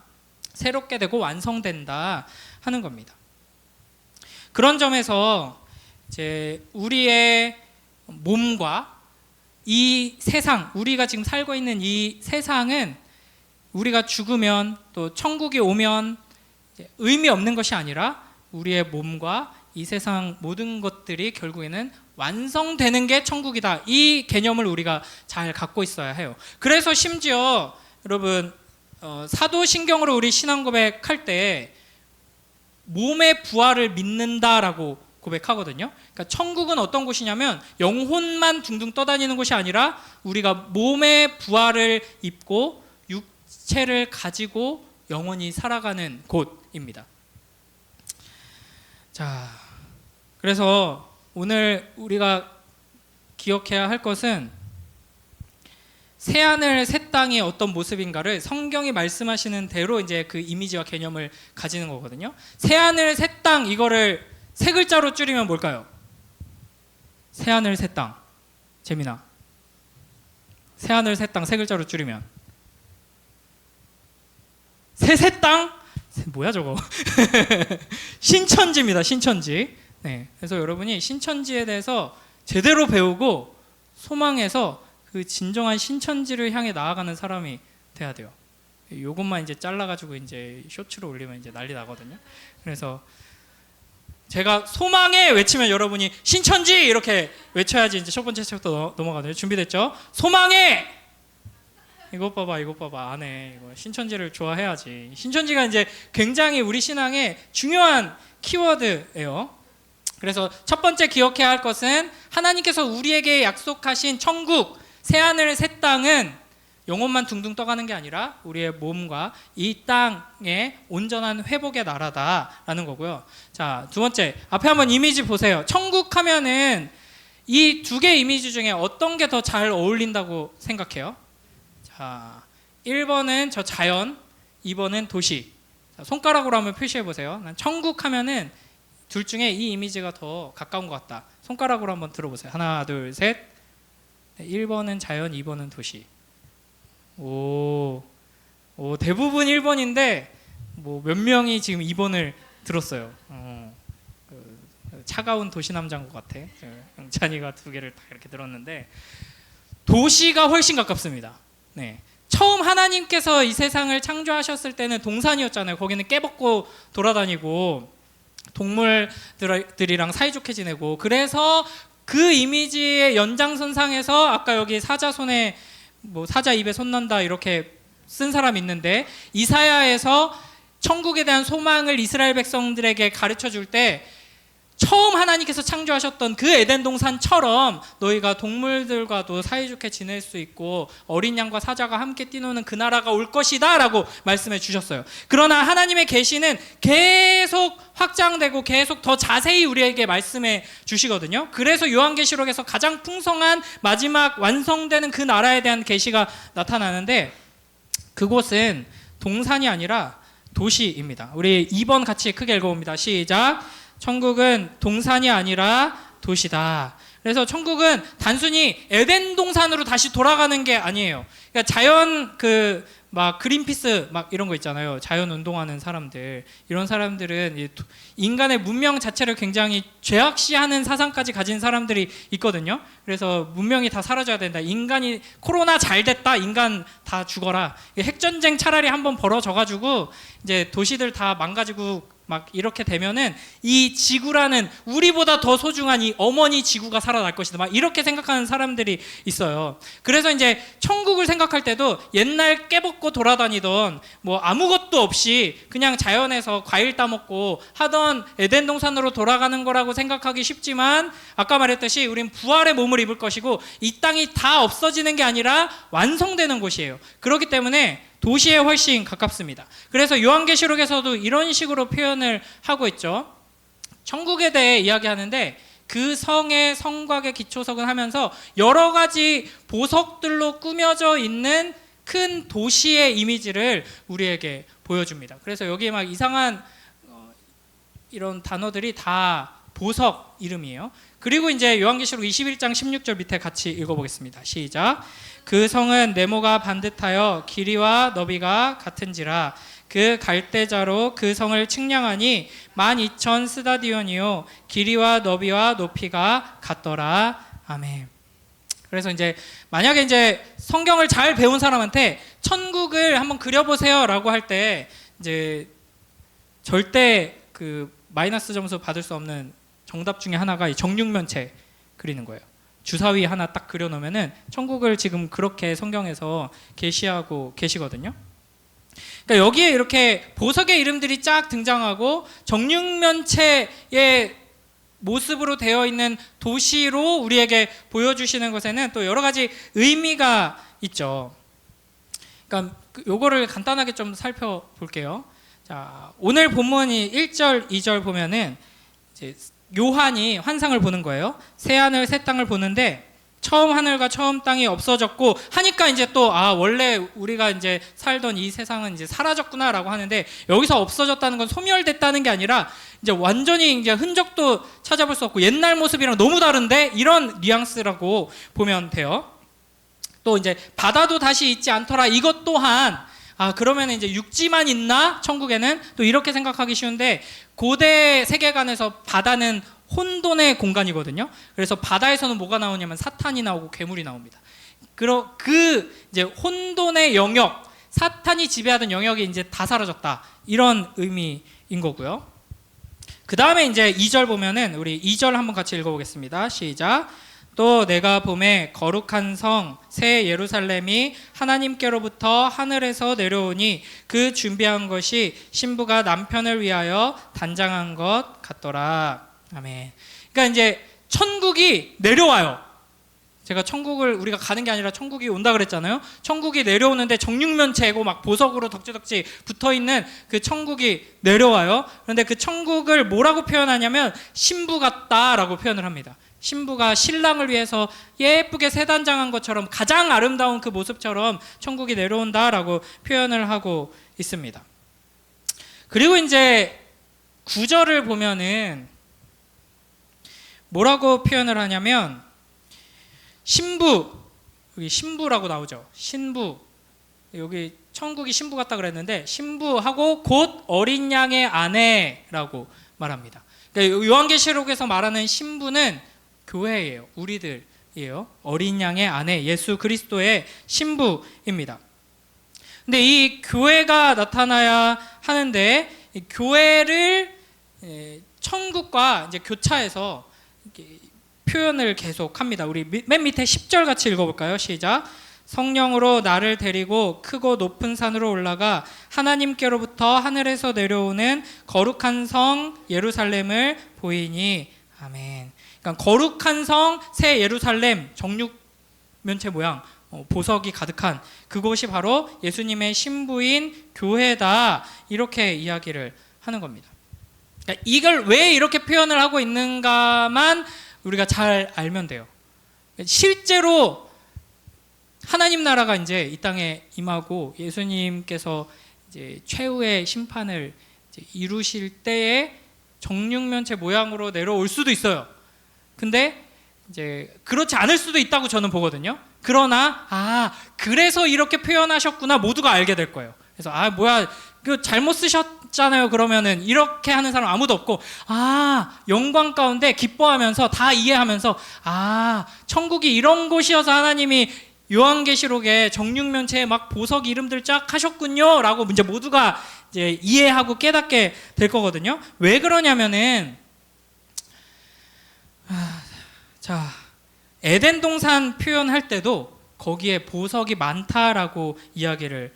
새롭게 되고 완성된다 하는 겁니다. 그런 점에서 이제 우리의 몸과 이 세상, 우리가 지금 살고 있는 이 세상은 우리가 죽으면 또 천국이 오면 의미 없는 것이 아니라 우리의 몸과 이 세상 모든 것들이 결국에는 완성되는 게 천국이다. 이 개념을 우리가 잘 갖고 있어야 해요. 그래서 심지어 여러분 사도신경으로 우리 신앙 고백할 때 몸의 부활을 믿는다라고 고백하거든요. 그러니까 천국은 어떤 곳이냐면 영혼만 둥둥 떠다니는 곳이 아니라 우리가 몸의 부활을 입고 육체를 가지고 영원히 살아가는 곳입니다. 자, 그래서 오늘 우리가 기억해야 할 것은 새하늘 새 땅이 어떤 모습인가를 성경이 말씀하시는 대로 이제 그 이미지와 개념을 가지는 거거든요. 새하늘 새 땅 이거를 세 글자로 줄이면 뭘까요? 새하늘 새 땅. 재민아. 새하늘 새 땅 세 글자로 줄이면 새 땅? 뭐야 저거? 신천지입니다. 신천지. 네. 그래서 여러분이 신천지에 대해서 제대로 배우고 소망해서 그 진정한 신천지를 향해 나아가는 사람이 돼야 돼요. 요것만 이제 잘라가지고 이제 쇼츠로 올리면 이제 난리 나거든요. 그래서 제가 소망에 외치면 여러분이 신천지 이렇게 외쳐야지 이제 첫 번째 챕터 넘어가거든요. 준비됐죠? 소망에 이것 봐봐 안 해. 이거 신천지를 좋아해야지. 신천지가 이제 굉장히 우리 신앙의 중요한 키워드예요. 그래서 첫 번째 기억해야 할 것은 하나님께서 우리에게 약속하신 천국 새하늘 새 땅은 영혼만 둥둥 떠가는 게 아니라 우리의 몸과 이 땅의 온전한 회복의 나라다라는 거고요. 자, 두 번째 앞에 한번 이미지 보세요. 천국 하면은 이 두 개 이미지 중에 어떤 게 더 잘 어울린다고 생각해요? 자, 1번은 저 자연, 2번은 도시. 자, 손가락으로 한번 표시해 보세요. 난 천국 하면은 둘 중에 이 이미지가 더 가까운 것 같다. 손가락으로 한번 들어보세요. 하나, 둘, 셋. 1번은 자연, 2번은 도시. 오, 대부분 1번인데 뭐 몇 명이 지금 2번을 들었어요. 차가운 도시 남자인 것 같아. 영찬이가 두 개를 다 이렇게 들었는데 도시가 훨씬 가깝습니다. 네. 처음 하나님께서 이 세상을 창조하셨을 때는 동산이었잖아요. 거기는 깨벗고 돌아다니고 동물들이랑 사이좋게 지내고 그래서 그 이미지의 연장선상에서 아까 여기 사자 손에 뭐 사자 입에 손 난다 이렇게 쓴 사람이 있는데 이사야에서 천국에 대한 소망을 이스라엘 백성들에게 가르쳐 줄 때 처음 하나님께서 창조하셨던 그 에덴 동산처럼 너희가 동물들과도 사이좋게 지낼 수 있고 어린 양과 사자가 함께 뛰노는 그 나라가 올 것이다 라고 말씀해 주셨어요. 그러나 하나님의 계시는 계속 확장되고 계속 더 자세히 우리에게 말씀해 주시거든요. 그래서 요한계시록에서 가장 풍성한 마지막 완성되는 그 나라에 대한 계시가 나타나는데, 그곳은 동산이 아니라 도시입니다. 우리 2번 같이 크게 읽어봅니다. 시작. 천국은 동산이 아니라 도시다. 그래서 천국은 단순히 에덴 동산으로 다시 돌아가는 게 아니에요. 그러니까 자연 막 그린피스 막 이런 거 있잖아요. 자연 운동하는 사람들. 이런 사람들은 인간의 문명 자체를 굉장히 죄악시하는 사상까지 가진 사람들이 있거든요. 그래서 문명이 다 사라져야 된다. 인간이 코로나 잘 됐다. 인간 다 죽어라. 핵전쟁 차라리 한번 벌어져가지고 이제 도시들 다 망가지고 막 이렇게 되면은 이 지구라는 우리보다 더 소중한 이 어머니 지구가 살아날 것이다. 막 이렇게 생각하는 사람들이 있어요. 그래서 이제 천국을 생각할 때도 옛날 깨벗고 돌아다니던 뭐 아무것도 없이 그냥 자연에서 과일 따먹고 하던 에덴 동산으로 돌아가는 거라고 생각하기 쉽지만, 아까 말했듯이 우린 부활의 몸을 입을 것이고 이 땅이 다 없어지는 게 아니라 완성되는 곳이에요. 그렇기 때문에 도시에 훨씬 가깝습니다. 그래서 요한계시록에서도 이런 식으로 표현을 하고 있죠. 천국에 대해 이야기하는데 그 성의 성곽의 기초석은 하면서 여러 가지 보석들로 꾸며져 있는 큰 도시의 이미지를 우리에게 보여줍니다. 그래서 여기에 막 이상한 이런 단어들이 다 보석 이름이에요. 그리고 이제 요한계시록 21장 16절 밑에 같이 읽어보겠습니다. 시작. 그 성은 네모가 반듯하여 길이와 너비가 같은지라 그 갈대자로 그 성을 측량하니 12,000 스다디온이요 길이와 너비와 높이가 같더라. 아멘. 그래서 이제 만약에 이제 성경을 잘 배운 사람한테 천국을 한번 그려보세요라고 할 때 이제 절대 마이너스 점수 받을 수 없는 정답 중에 하나가 이 정육면체 그리는 거예요. 주사위 하나 딱 그려놓으면은 천국을 지금 그렇게 성경에서 계시하고 계시거든요. 그러니까 여기에 이렇게 보석의 이름들이 쫙 등장하고 정육면체의 모습으로 되어 있는 도시로 우리에게 보여주시는 것에는 또 여러 가지 의미가 있죠. 그러니까 요거를 간단하게 좀 살펴볼게요. 자, 오늘 본문이 1절, 2절 보면은 이제 요한이 환상을 보는 거예요. 새 하늘, 새 땅을 보는데 처음 하늘과 처음 땅이 없어졌고 하니까 이제 또 원래 우리가 이제 살던 이 세상은 이제 사라졌구나라고 하는데, 여기서 없어졌다는 건 소멸됐다는 게 아니라 이제 완전히 이제 흔적도 찾아볼 수 없고 옛날 모습이랑 너무 다른데 이런 뉘앙스라고 보면 돼요. 또 이제 바다도 다시 있지 않더라. 이것 또한 그러면 이제 육지만 있나? 천국에는 또 이렇게 생각하기 쉬운데, 고대 세계관에서 바다는 혼돈의 공간이거든요. 그래서 바다에서는 뭐가 나오냐면 사탄이 나오고 괴물이 나옵니다. 이제 혼돈의 영역, 사탄이 지배하던 영역이 이제 다 사라졌다. 이런 의미인 거고요. 그 다음에 이제 2절 보면은 우리 2절 한번 같이 읽어보겠습니다. 시작. 또 내가 보매 거룩한 성 새 예루살렘이 하나님께로부터 하늘에서 내려오니 그 준비한 것이 신부가 남편을 위하여 단장한 것 같더라. 아멘. 그러니까 이제 천국이 내려와요. 제가 천국을 우리가 가는 게 아니라 천국이 온다 그랬잖아요. 천국이 내려오는데 정육면체고 막 보석으로 덕지덕지 붙어있는 그 천국이 내려와요. 그런데 그 천국을 뭐라고 표현하냐면 신부 같다라고 표현을 합니다. 신부가 신랑을 위해서 예쁘게 세단장한 것처럼 가장 아름다운 그 모습처럼 천국이 내려온다라고 표현을 하고 있습니다. 그리고 이제 9절을 보면은 뭐라고 표현을 하냐면 신부, 여기 신부라고 나오죠. 신부, 여기 천국이 신부 같다 그랬는데 신부하고 곧 어린 양의 아내라고 말합니다. 그러니까 요한계시록에서 말하는 신부는 교회예요. 우리들이에요. 어린 양의 아내, 예수 그리스도의 신부입니다. 근데 이 교회가 나타나야 하는데 이 교회를 천국과 이제 교차해서 표현을 계속합니다. 우리 맨 밑에 10절 같이 읽어볼까요? 시작. 성령으로 나를 데리고 크고 높은 산으로 올라가 하나님께로부터 하늘에서 내려오는 거룩한 성 예루살렘을 보이니 아멘. 그러니까 거룩한 성 새 예루살렘 정육면체 모양 보석이 가득한 그곳이 바로 예수님의 신부인 교회다 이렇게 이야기를 하는 겁니다. 그러니까 이걸 왜 이렇게 표현을 하고 있는가만 우리가 잘 알면 돼요. 실제로 하나님 나라가 이제 이 땅에 임하고 예수님께서 이제 최후의 심판을 이제 이루실 때에 정육면체 모양으로 내려올 수도 있어요. 근데 이제 그렇지 않을 수도 있다고 저는 보거든요. 그러나 그래서 이렇게 표현하셨구나 모두가 알게 될 거예요. 그래서 뭐야 그 잘못 쓰셨잖아요. 그러면은 이렇게 하는 사람 아무도 없고 영광 가운데 기뻐하면서 다 이해하면서 천국이 이런 곳이어서 하나님이 요한계시록에 정육면체에 막 보석 이름들 쫙 하셨군요 라고 이제 모두가 이제 이해하고 깨닫게 될 거거든요. 왜 그러냐면은 자 에덴 동산 표현할 때도 거기에 보석이 많다라고 이야기를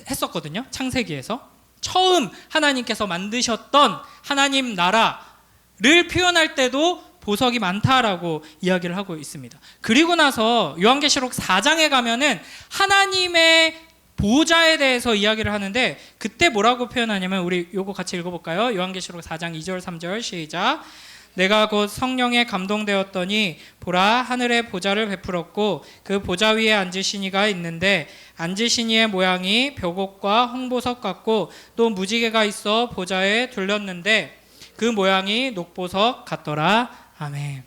했었거든요. 창세기에서 처음 하나님께서 만드셨던 하나님 나라를 표현할 때도 보석이 많다라고 이야기를 하고 있습니다. 그리고 나서 요한계시록 4장에 가면은 하나님의 보좌에 대해서 이야기를 하는데 그때 뭐라고 표현하냐면 우리 요거 같이 읽어볼까요? 요한계시록 4장 2절 3절 시작. 내가 곧 성령에 감동되었더니 보라 하늘에 보좌를 베풀었고 그 보좌 위에 앉으신 이가 있는데 앉으신 이의 모양이 벽옥과 홍보석 같고 또 무지개가 있어 보좌에 둘렸는데 그 모양이 녹보석 같더라. 아멘.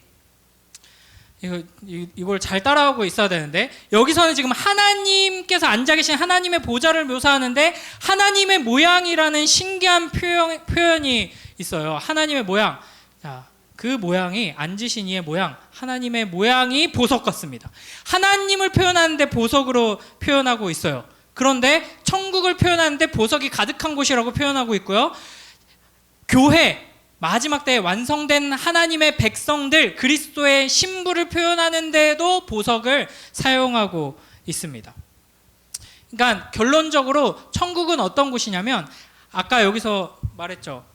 이걸 잘 따라하고 있어야 되는데 여기서는 지금 하나님께서 앉아 계신 하나님의 보좌를 묘사하는데 하나님의 모양이라는 신기한 표현이 있어요. 하나님의 모양. 자, 그 모양이 앉으신 이의 모양, 하나님의 모양이 보석 같습니다. 하나님을 표현하는데 보석으로 표현하고 있어요. 그런데 천국을 표현하는데 보석이 가득한 곳이라고 표현하고 있고요. 교회, 마지막 때에 완성된 하나님의 백성들, 그리스도의 신부를 표현하는 데에도 보석을 사용하고 있습니다. 그러니까 결론적으로 천국은 어떤 곳이냐면 아까 여기서 말했죠.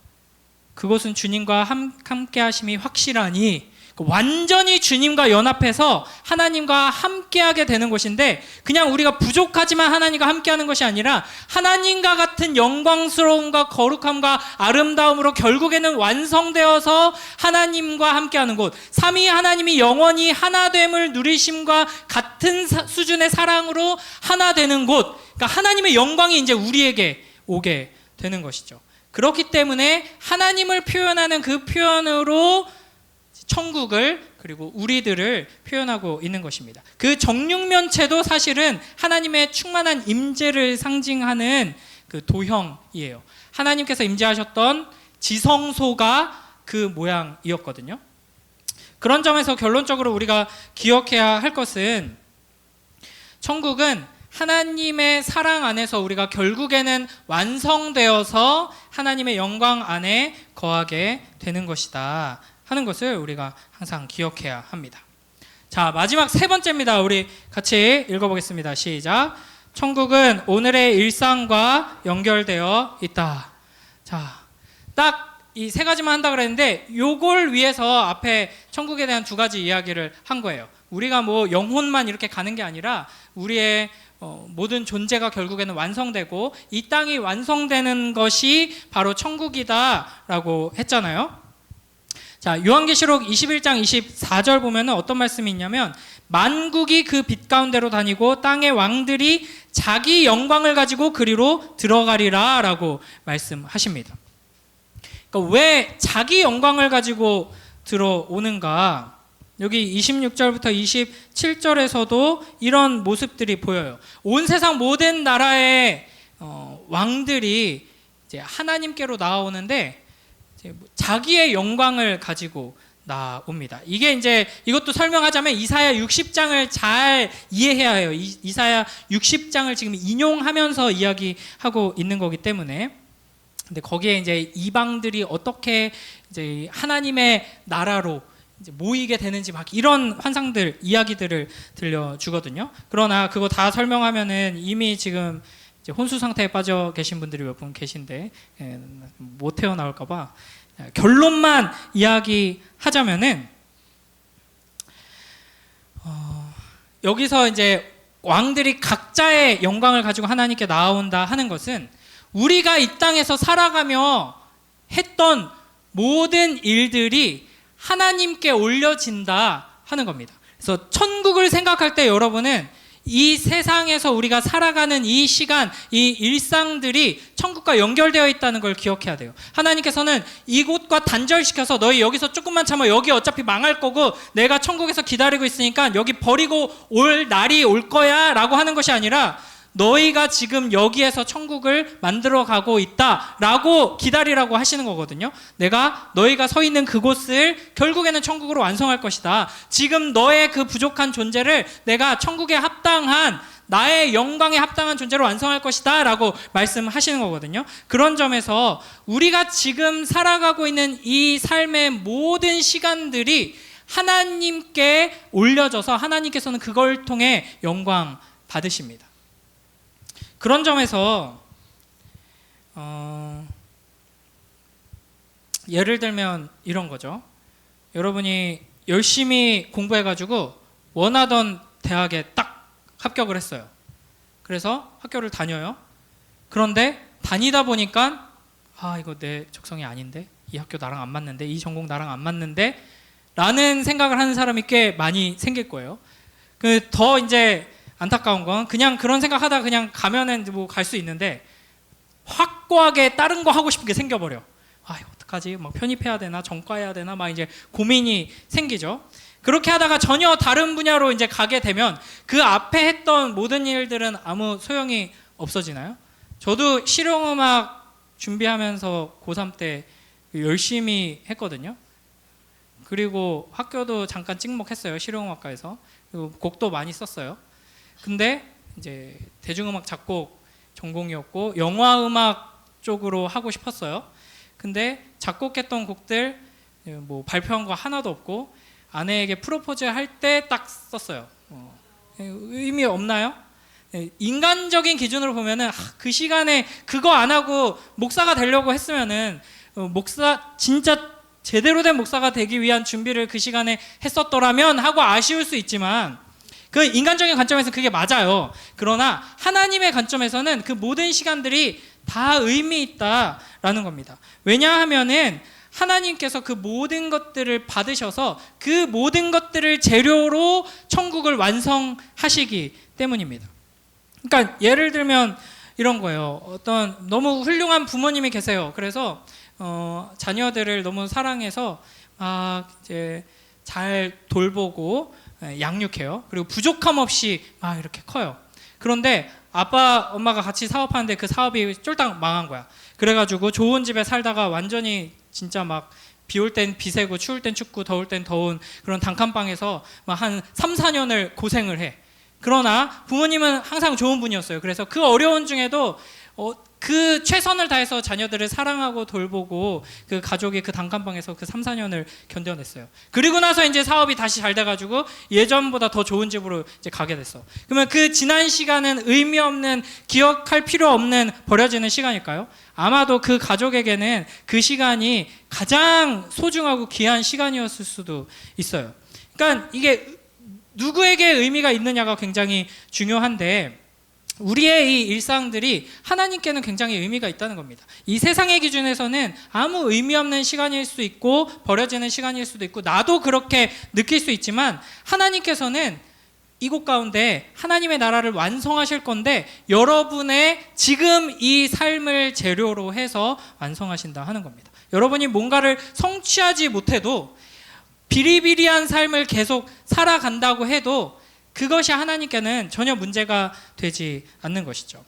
그곳은 주님과 함께 하심이 확실하니 완전히 주님과 연합해서 하나님과 함께하게 되는 곳인데 그냥 우리가 부족하지만 하나님과 함께하는 것이 아니라 하나님과 같은 영광스러움과 거룩함과 아름다움으로 결국에는 완성되어서 하나님과 함께하는 곳, 삼위 하나님이 영원히 하나됨을 누리심과 같은 수준의 사랑으로 하나 되는 곳, 그러니까 하나님의 영광이 이제 우리에게 오게 되는 것이죠. 그렇기 때문에 하나님을 표현하는 그 표현으로 천국을 그리고 우리들을 표현하고 있는 것입니다. 그 정육면체도 사실은 하나님의 충만한 임재를 상징하는 그 도형이에요. 하나님께서 임재하셨던 지성소가 그 모양이었거든요. 그런 점에서 결론적으로 우리가 기억해야 할 것은 천국은 하나님의 사랑 안에서 우리가 결국에는 완성되어서 하나님의 영광 안에 거하게 되는 것이다 하는 것을 우리가 항상 기억해야 합니다. 자, 마지막 세 번째입니다. 우리 같이 읽어보겠습니다. 시작. 천국은 오늘의 일상과 연결되어 있다. 자, 딱 이 세 가지만 한다 그랬는데 요걸 위해서 앞에 천국에 대한 두 가지 이야기를 한 거예요. 우리가 뭐 영혼만 이렇게 가는 게 아니라 우리의 모든 존재가 결국에는 완성되고 이 땅이 완성되는 것이 바로 천국이다라고 했잖아요. 자, 요한계시록 21장 24절 보면은 어떤 말씀이 있냐면 만국이 그 빛 가운데로 다니고 땅의 왕들이 자기 영광을 가지고 그리로 들어가리라 라고 말씀하십니다. 그러니까 왜 자기 영광을 가지고 들어오는가? 여기 26절부터 27절에서도 이런 모습들이 보여요. 온 세상 모든 나라의 왕들이 이제 하나님께로 나아오는데 이제 자기의 영광을 가지고 나옵니다. 이게 이제 이것도 설명하자면 이사야 60장을 잘 이해해야 해요. 이사야 60장을 지금 인용하면서 이야기하고 있는 거기 때문에. 근데 거기에 이제 이방들이 어떻게 이제 하나님의 나라로 이제 모이게 되는지 막 이런 환상들, 이야기들을 들려주거든요. 그러나 그거 다 설명하면은 이미 지금 이제 혼수 상태에 빠져 계신 분들이 몇 분 계신데 못 태어나올까봐 결론만 이야기하자면은 여기서 이제 왕들이 각자의 영광을 가지고 하나님께 나아온다 하는 것은 우리가 이 땅에서 살아가며 했던 모든 일들이 하나님께 올려진다 하는 겁니다. 그래서 천국을 생각할 때 여러분은 이 세상에서 우리가 살아가는 이 시간, 이 일상들이 천국과 연결되어 있다는 걸 기억해야 돼요. 하나님께서는 이곳과 단절시켜서 너희 여기서 조금만 참아, 여기 어차피 망할 거고 내가 천국에서 기다리고 있으니까 여기 버리고 올 날이 올 거야 라고 하는 것이 아니라 너희가 지금 여기에서 천국을 만들어 가고 있다 라고 기다리라고 하시는 거거든요. 내가 너희가 서 있는 그곳을 결국에는 천국으로 완성할 것이다. 지금 너의 그 부족한 존재를 내가 천국에 합당한, 나의 영광에 합당한 존재로 완성할 것이다 라고 말씀하시는 거거든요. 그런 점에서 우리가 지금 살아가고 있는 이 삶의 모든 시간들이 하나님께 올려져서 하나님께서는 그걸 통해 영광 받으십니다. 그런 점에서 예를 들면 이런 거죠. 여러분이 열심히 공부해가지고 원하던 대학에 딱 합격을 했어요. 그래서 학교를 다녀요. 그런데 다니다 보니까 이거 내 적성이 아닌데, 이 학교 나랑 안 맞는데, 이 전공 나랑 안 맞는데 라는 생각을 하는 사람이 꽤 많이 생길 거예요. 더 이제 안타까운 건 그냥 그런 생각하다가 그냥 가면은 뭐 갈 수 있는데 확고하게 다른 거 하고 싶은 게 생겨버려. 이거 어떡하지? 막 편입해야 되나? 전과해야 되나? 막 이제 고민이 생기죠. 그렇게 하다가 전혀 다른 분야로 이제 가게 되면 그 앞에 했던 모든 일들은 아무 소용이 없어지나요? 저도 실용음악 준비하면서 고3 때 열심히 했거든요. 그리고 학교도 잠깐 찍먹했어요. 실용음악과에서. 그리고 곡도 많이 썼어요. 근데 이제 대중음악 작곡 전공이었고 영화음악 쪽으로 하고 싶었어요. 근데 작곡했던 곡들 뭐 발표한 거 하나도 없고 아내에게 프로포즈 할 때 딱 썼어요. 의미 없나요? 인간적인 기준으로 보면은 그 시간에 그거 안 하고 목사가 되려고 했으면은 목사 진짜 제대로 된 목사가 되기 위한 준비를 그 시간에 했었더라면 하고 아쉬울 수 있지만 그 인간적인 관점에서 그게 맞아요. 그러나 하나님의 관점에서는 그 모든 시간들이 다 의미 있다라는 겁니다. 왜냐하면은 하나님께서 그 모든 것들을 받으셔서 그 모든 것들을 재료로 천국을 완성하시기 때문입니다. 그러니까 예를 들면 이런 거예요. 어떤 너무 훌륭한 부모님이 계세요. 그래서 자녀들을 너무 사랑해서 이제 잘 돌보고 양육해요. 그리고 부족함 없이 막 이렇게 커요. 그런데 아빠 엄마가 같이 사업하는데 그 사업이 쫄딱 망한 거야. 그래가지고 좋은 집에 살다가 완전히 진짜 막 비 올 땐 비 새고 추울 땐 춥고 더울 땐 더운 그런 단칸방에서 막 한 3, 4년을 고생을 해. 그러나 부모님은 항상 좋은 분이었어요. 그래서 그 어려운 중에도 그 최선을 다해서 자녀들을 사랑하고 돌보고 그 가족이 그 단칸방에서 그 3, 4년을 견뎌냈어요. 그리고 나서 이제 사업이 다시 잘 돼가지고 예전보다 더 좋은 집으로 이제 가게 됐어. 그러면 그 지난 시간은 의미 없는, 기억할 필요 없는 버려지는 시간일까요? 아마도 그 가족에게는 그 시간이 가장 소중하고 귀한 시간이었을 수도 있어요. 그러니까 이게 누구에게 의미가 있느냐가 굉장히 중요한데 우리의 이 일상들이 하나님께는 굉장히 의미가 있다는 겁니다. 이 세상의 기준에서는 아무 의미 없는 시간일 수 있고 버려지는 시간일 수도 있고 나도 그렇게 느낄 수 있지만 하나님께서는 이곳 가운데 하나님의 나라를 완성하실 건데 여러분의 지금 이 삶을 재료로 해서 완성하신다 하는 겁니다. 여러분이 뭔가를 성취하지 못해도 비리비리한 삶을 계속 살아간다고 해도 그것이 하나님께는 전혀 문제가 되지 않는 것이죠.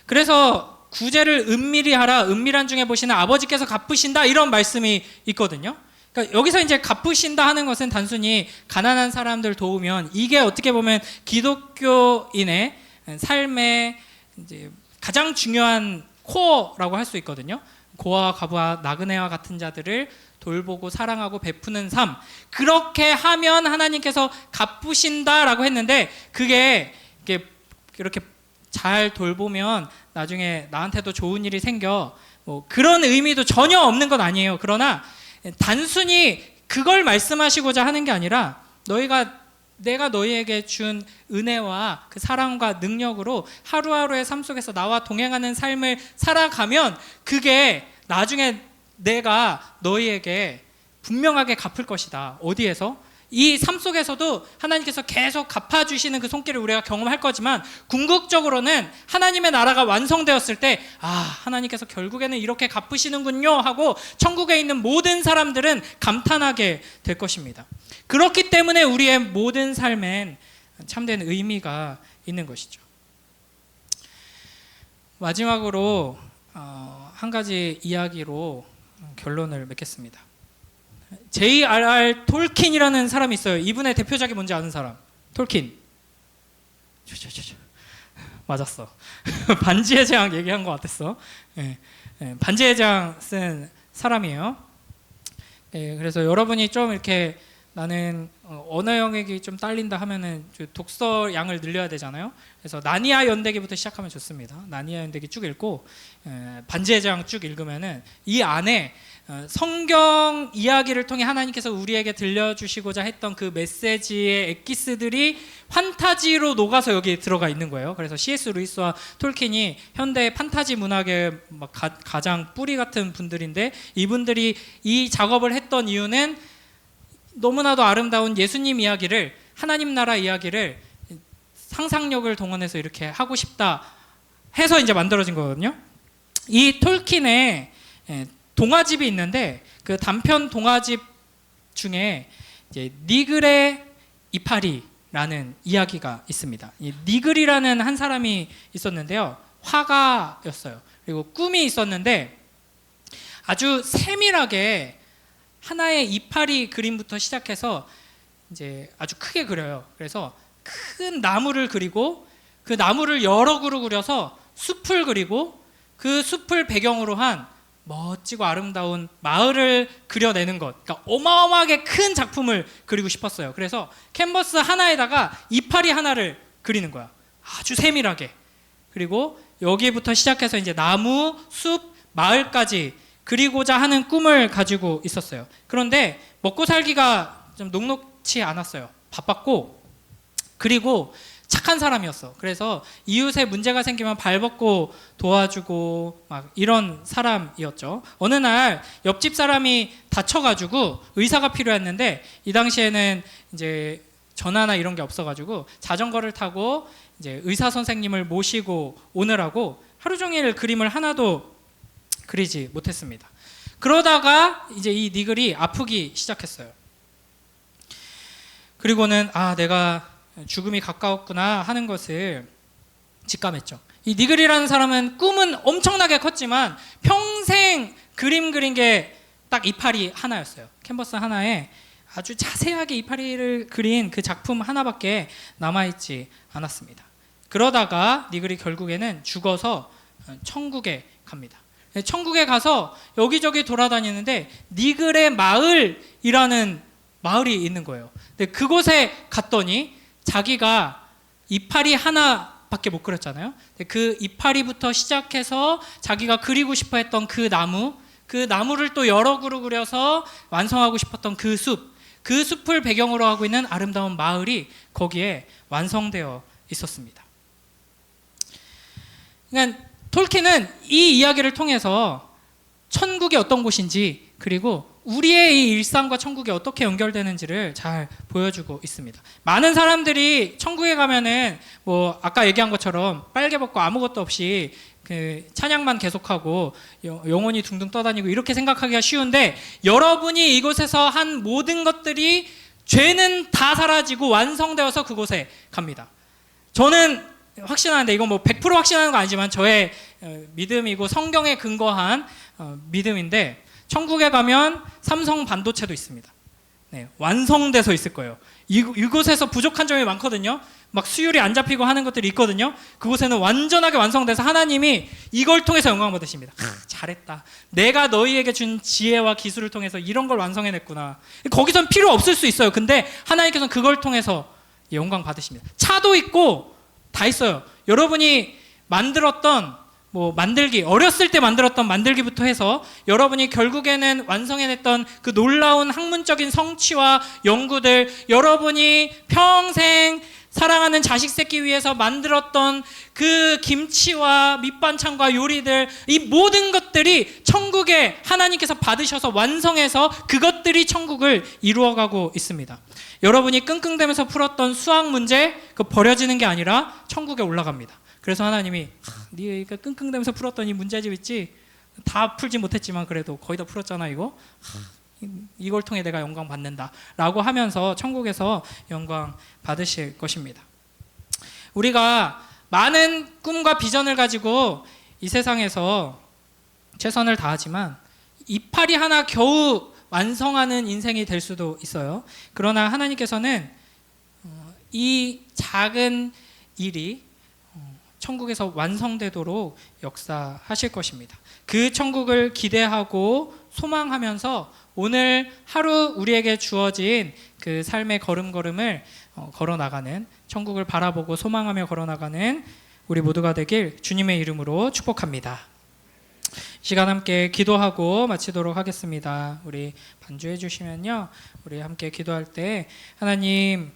그래서 구제를 은밀히 하라, 은밀한 중에 보시는 아버지께서 갚으신다 이런 말씀이 있거든요. 그러니까 여기서 이제 갚으신다 하는 것은 단순히 가난한 사람들 도우면 이게 어떻게 보면 기독교인의 삶의 이제 가장 중요한 코어라고 할 수 있거든요. 고아와 과부와 나그네와 같은 자들을 돌보고 사랑하고 베푸는 삶, 그렇게 하면 하나님께서 갚으신다라고 했는데, 그게 이렇게 잘 돌보면 나중에 나한테도 좋은 일이 생겨, 뭐 그런 의미도 전혀 없는 건 아니에요. 그러나 단순히 그걸 말씀하시고자 하는 게 아니라, 내가 너희에게 준 은혜와 그 사랑과 능력으로 하루하루의 삶 속에서 나와 동행하는 삶을 살아가면 그게 나중에 내가 너희에게 분명하게 갚을 것이다. 어디에서? 이 삶 속에서도 하나님께서 계속 갚아주시는 그 손길을 우리가 경험할 거지만, 궁극적으로는 하나님의 나라가 완성되었을 때, 하나님께서 결국에는 이렇게 갚으시는군요 하고 천국에 있는 모든 사람들은 감탄하게 될 것입니다. 그렇기 때문에 우리의 모든 삶엔 참된 의미가 있는 것이죠. 마지막으로 한 가지 이야기로 결론을 맺겠습니다. J.R.R. 톨킨이라는 사람이 있어요. 이분의 대표작이 뭔지 아는 사람? 톨킨. 맞았어. 반지의 제왕 얘기한 것 같았어. 반지의 제왕 쓴 사람이에요. 그래서 여러분이 좀 이렇게 나는 언어 영역이 좀 딸린다 하면은 독서 양을 늘려야 되잖아요. 그래서 나니아 연대기부터 시작하면 좋습니다. 나니아 연대기 쭉 읽고 반지의 제왕 쭉 읽으면은 이 안에 성경 이야기를 통해 하나님께서 우리에게 들려주시고자 했던 그 메시지의 엑기스들이 판타지로 녹아서 여기 들어가 있는 거예요. 그래서 C.S. 루이스와 톨킨이 현대 판타지 문학의 가장 뿌리 같은 분들인데, 이분들이 이 작업을 했던 이유는 너무나도 아름다운 예수님 이야기를, 하나님 나라 이야기를 상상력을 동원해서 이렇게 하고 싶다 해서 이제 만들어진 거거든요. 이 톨킨의 동화집이 있는데, 그 단편 동화집 중에 이제 니글의 이파리라는 이야기가 있습니다. 이 니글이라는 한 사람이 있었는데요, 화가였어요. 그리고 꿈이 있었는데 아주 세밀하게 하나의 이파리 그림부터 시작해서 이제 아주 크게 그려요. 그래서 큰 나무를 그리고 그 나무를 여러 그루 그려서 숲을 그리고 그 숲을 배경으로 한 멋지고 아름다운 마을을 그려내는 것. 그러니까 어마어마하게 큰 작품을 그리고 싶었어요. 그래서 캔버스 하나에다가 이파리 하나를 그리는 거야. 아주 세밀하게. 그리고 여기부터 시작해서 이제 나무, 숲, 마을까지 그리고자 하는 꿈을 가지고 있었어요. 그런데 먹고 살기가 좀 녹록치 않았어요. 바빴고, 그리고 착한 사람이었어. 그래서 이웃에 문제가 생기면 발벗고 도와주고 막 이런 사람이었죠. 어느 날 옆집 사람이 다쳐가지고 의사가 필요했는데, 이 당시에는 이제 전화나 이런 게 없어가지고 자전거를 타고 이제 의사 선생님을 모시고 오느라고 하루 종일 그림을 하나도 그리지 못했습니다. 그러다가 이제 이 니글이 아프기 시작했어요. 그리고는 내가 죽음이 가까웠구나 하는 것을 직감했죠. 이 니글이라는 사람은 꿈은 엄청나게 컸지만 평생 그림 그린 게 딱 이파리 하나였어요. 캔버스 하나에 아주 자세하게 이파리를 그린 그 작품 하나밖에 남아있지 않았습니다. 그러다가 니글이 결국에는 죽어서 천국에 갑니다. 천국에 가서 여기저기 돌아다니는데 니글의 마을이라는 마을이 있는 거예요. 근데 그곳에 갔더니 자기가 이파리 하나밖에 못 그렸잖아요. 그 이파리부터 시작해서 자기가 그리고 싶어 했던 그 나무를 또 여러 그루 그려서 완성하고 싶었던 그 숲을 배경으로 하고 있는 아름다운 마을이 거기에 완성되어 있었습니다. 그러니까 톨킨은 이 이야기를 통해서 천국이 어떤 곳인지, 그리고 우리의 이 일상과 천국이 어떻게 연결되는지를 잘 보여주고 있습니다. 많은 사람들이 천국에 가면은 뭐 아까 얘기한 것처럼 빨개 벗고 아무것도 없이 그 찬양만 계속하고 영혼이 둥둥 떠다니고 이렇게 생각하기가 쉬운데, 여러분이 이곳에서 한 모든 것들이, 죄는 다 사라지고 완성되어서 그곳에 갑니다. 저는 확신하는데, 이건 뭐 100% 확신하는 거 아니지만 저의 믿음이고 성경에 근거한 믿음인데, 천국에 가면 삼성 반도체도 있습니다. 네, 완성돼서 있을 거예요. 이곳에서 부족한 점이 많거든요. 막 수율이 안 잡히고 하는 것들이 있거든요. 그곳에는 완전하게 완성돼서 하나님이 이걸 통해서 영광 받으십니다. 잘했다. 내가 너희에게 준 지혜와 기술을 통해서 이런 걸 완성해냈구나. 거기선 필요 없을 수 있어요. 근데 하나님께서는 그걸 통해서 영광 받으십니다. 차도 있고 다 있어요. 여러분이 만들었던 만들기, 어렸을 때 만들었던 만들기부터 해서 여러분이 결국에는 완성해냈던 그 놀라운 학문적인 성취와 연구들, 여러분이 평생 사랑하는 자식 새끼 위해서 만들었던 그 김치와 밑반찬과 요리들, 이 모든 것들이 천국에 하나님께서 받으셔서 완성해서 그것들이 천국을 이루어가고 있습니다. 여러분이 끙끙대면서 풀었던 수학 문제, 그 버려지는 게 아니라 천국에 올라갑니다. 그래서 하나님이 네가 끙끙대면서 풀었던 이 문제집 있지? 다 풀지 못했지만 그래도 거의 다 풀었잖아 이거. 이걸 통해 내가 영광 받는다 라고 하면서 천국에서 영광 받으실 것입니다. 우리가 많은 꿈과 비전을 가지고 이 세상에서 최선을 다하지만 이파리 하나 겨우 완성하는 인생이 될 수도 있어요. 그러나 하나님께서는 이 작은 일이 천국에서 완성되도록 역사하실 것입니다. 그 천국을 기대하고 소망하면서 오늘 하루 우리에게 주어진 그 삶의 걸음걸음을 걸어나가는, 천국을 바라보고 소망하며 걸어나가는 우리 모두가 되길 주님의 이름으로 축복합니다. 시간 함께 기도하고 마치도록 하겠습니다. 우리 반주해 주시면요, 우리 함께 기도할 때 하나님,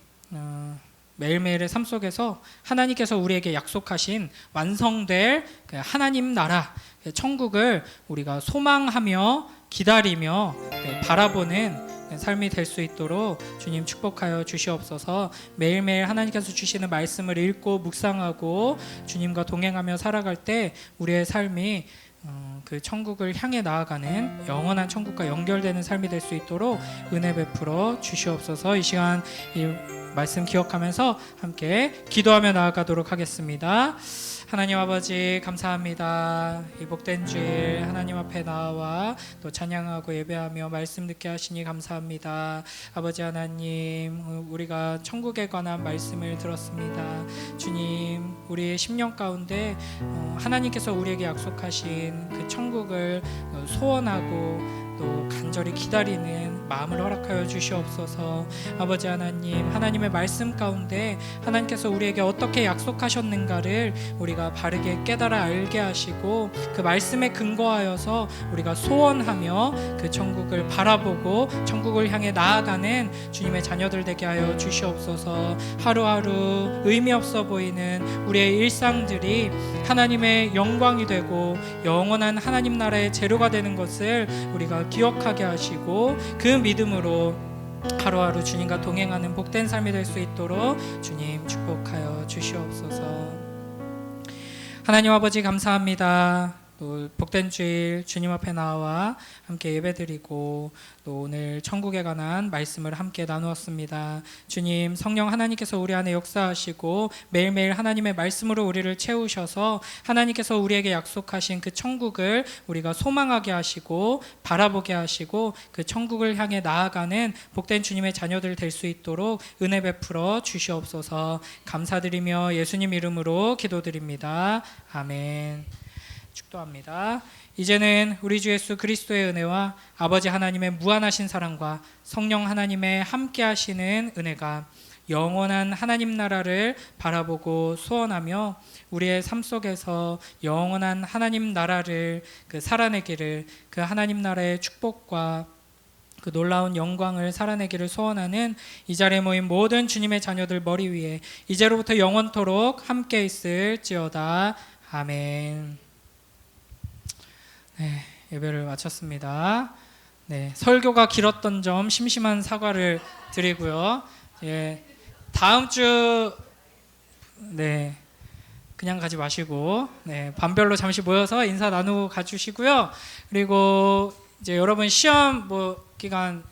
매일매일의 삶 속에서 하나님께서 우리에게 약속하신 완성될 그 하나님 나라, 천국을 우리가 소망하며 기다리며 바라보는 삶이 될 수 있도록 주님 축복하여 주시옵소서. 매일매일 하나님께서 주시는 말씀을 읽고 묵상하고 주님과 동행하며 살아갈 때 우리의 삶이 그 천국을 향해 나아가는 영원한 천국과 연결되는 삶이 될 수 있도록 은혜 베풀어 주시옵소서. 이 시간 이 말씀 기억하면서 함께 기도하며 나아가도록 하겠습니다. 하나님 아버지 감사합니다. 이 복된 주일 하나님 앞에 나와 또 찬양하고 예배하며 말씀 듣게 하시니 감사합니다. 아버지 하나님, 우리가 천국에 관한 말씀을 들었습니다. 주님, 우리의 심령 가운데 하나님께서 우리에게 약속하신 그 천국을 소원하고 또 간절히 기다리는 마음을 허락하여 주시옵소서. 아버지 하나님, 하나님의 말씀 가운데 하나님께서 우리에게 어떻게 약속하셨는가를 우리가 바르게 깨달아 알게 하시고 그 말씀에 근거하여서 우리가 소원하며 그 천국을 바라보고 천국을 향해 나아가는 주님의 자녀들 되게 하여 주시옵소서. 하루하루 의미 없어 보이는 우리의 일상들이 하나님의 영광이 되고 영원한 하나님 나라의 재료가 되는 것을 우리가 기억하게 하시고 그 믿음으로 하루하루 주님과 동행하는 복된 삶이 될 수 있도록 주님 축복하여 주시옵소서. 하나님 아버지 감사합니다. 또 복된 주일 주님 앞에 나와 함께 예배드리고 또 오늘 천국에 관한 말씀을 함께 나누었습니다. 주님, 성령 하나님께서 우리 안에 역사하시고 매일매일 하나님의 말씀으로 우리를 채우셔서 하나님께서 우리에게 약속하신 그 천국을 우리가 소망하게 하시고 바라보게 하시고 그 천국을 향해 나아가는 복된 주님의 자녀들 될 수 있도록 은혜 베풀어 주시옵소서. 감사드리며 예수님 이름으로 기도드립니다. 아멘. 축도합니다. 이제는 우리 주 예수 그리스도의 은혜와 아버지 하나님의 무한하신 사랑과 성령 하나님의 함께 하시는 은혜가 영원한 하나님 나라를 바라보고 소원하며 우리의 삶 속에서 영원한 하나님 나라를 살아내기를, 그 하나님 나라의 축복과 그 놀라운 영광을 살아내기를 소원하는 이 자리에 모인 모든 주님의 자녀들 머리 위에 이제로부터 영원토록 함께 있을지어다. 아멘. 네, 예배를 마쳤습니다. 네, 설교가 길었던 점 심심한 사과를 드리고요. 다음 주 그냥 가지 마시고 반별로 잠시 모여서 인사 나누고 가주시고요. 그리고 이제 여러분 시험 기간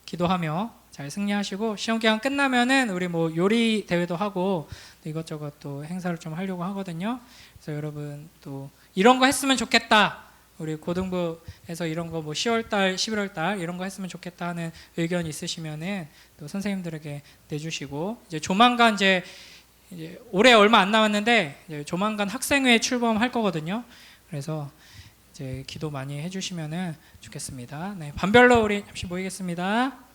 기도하며 잘 승리하시고 시험 기간 끝나면은 우리 요리 대회도 하고 이것저것 또 행사를 좀 하려고 하거든요. 그래서 여러분 또 이런 거 했으면 좋겠다, 우리 고등부에서 이런 거 뭐 10월 달, 11월 달 이런 거 했으면 좋겠다 하는 의견 있으시면은 또 선생님들에게 내주시고 이제 조만간 이제 올해 얼마 안 남았는데 이제 조만간 학생회 출범할 거거든요. 그래서 이제 기도 많이 해주시면은 좋겠습니다. 네, 반별로 우리 잠시 모이겠습니다.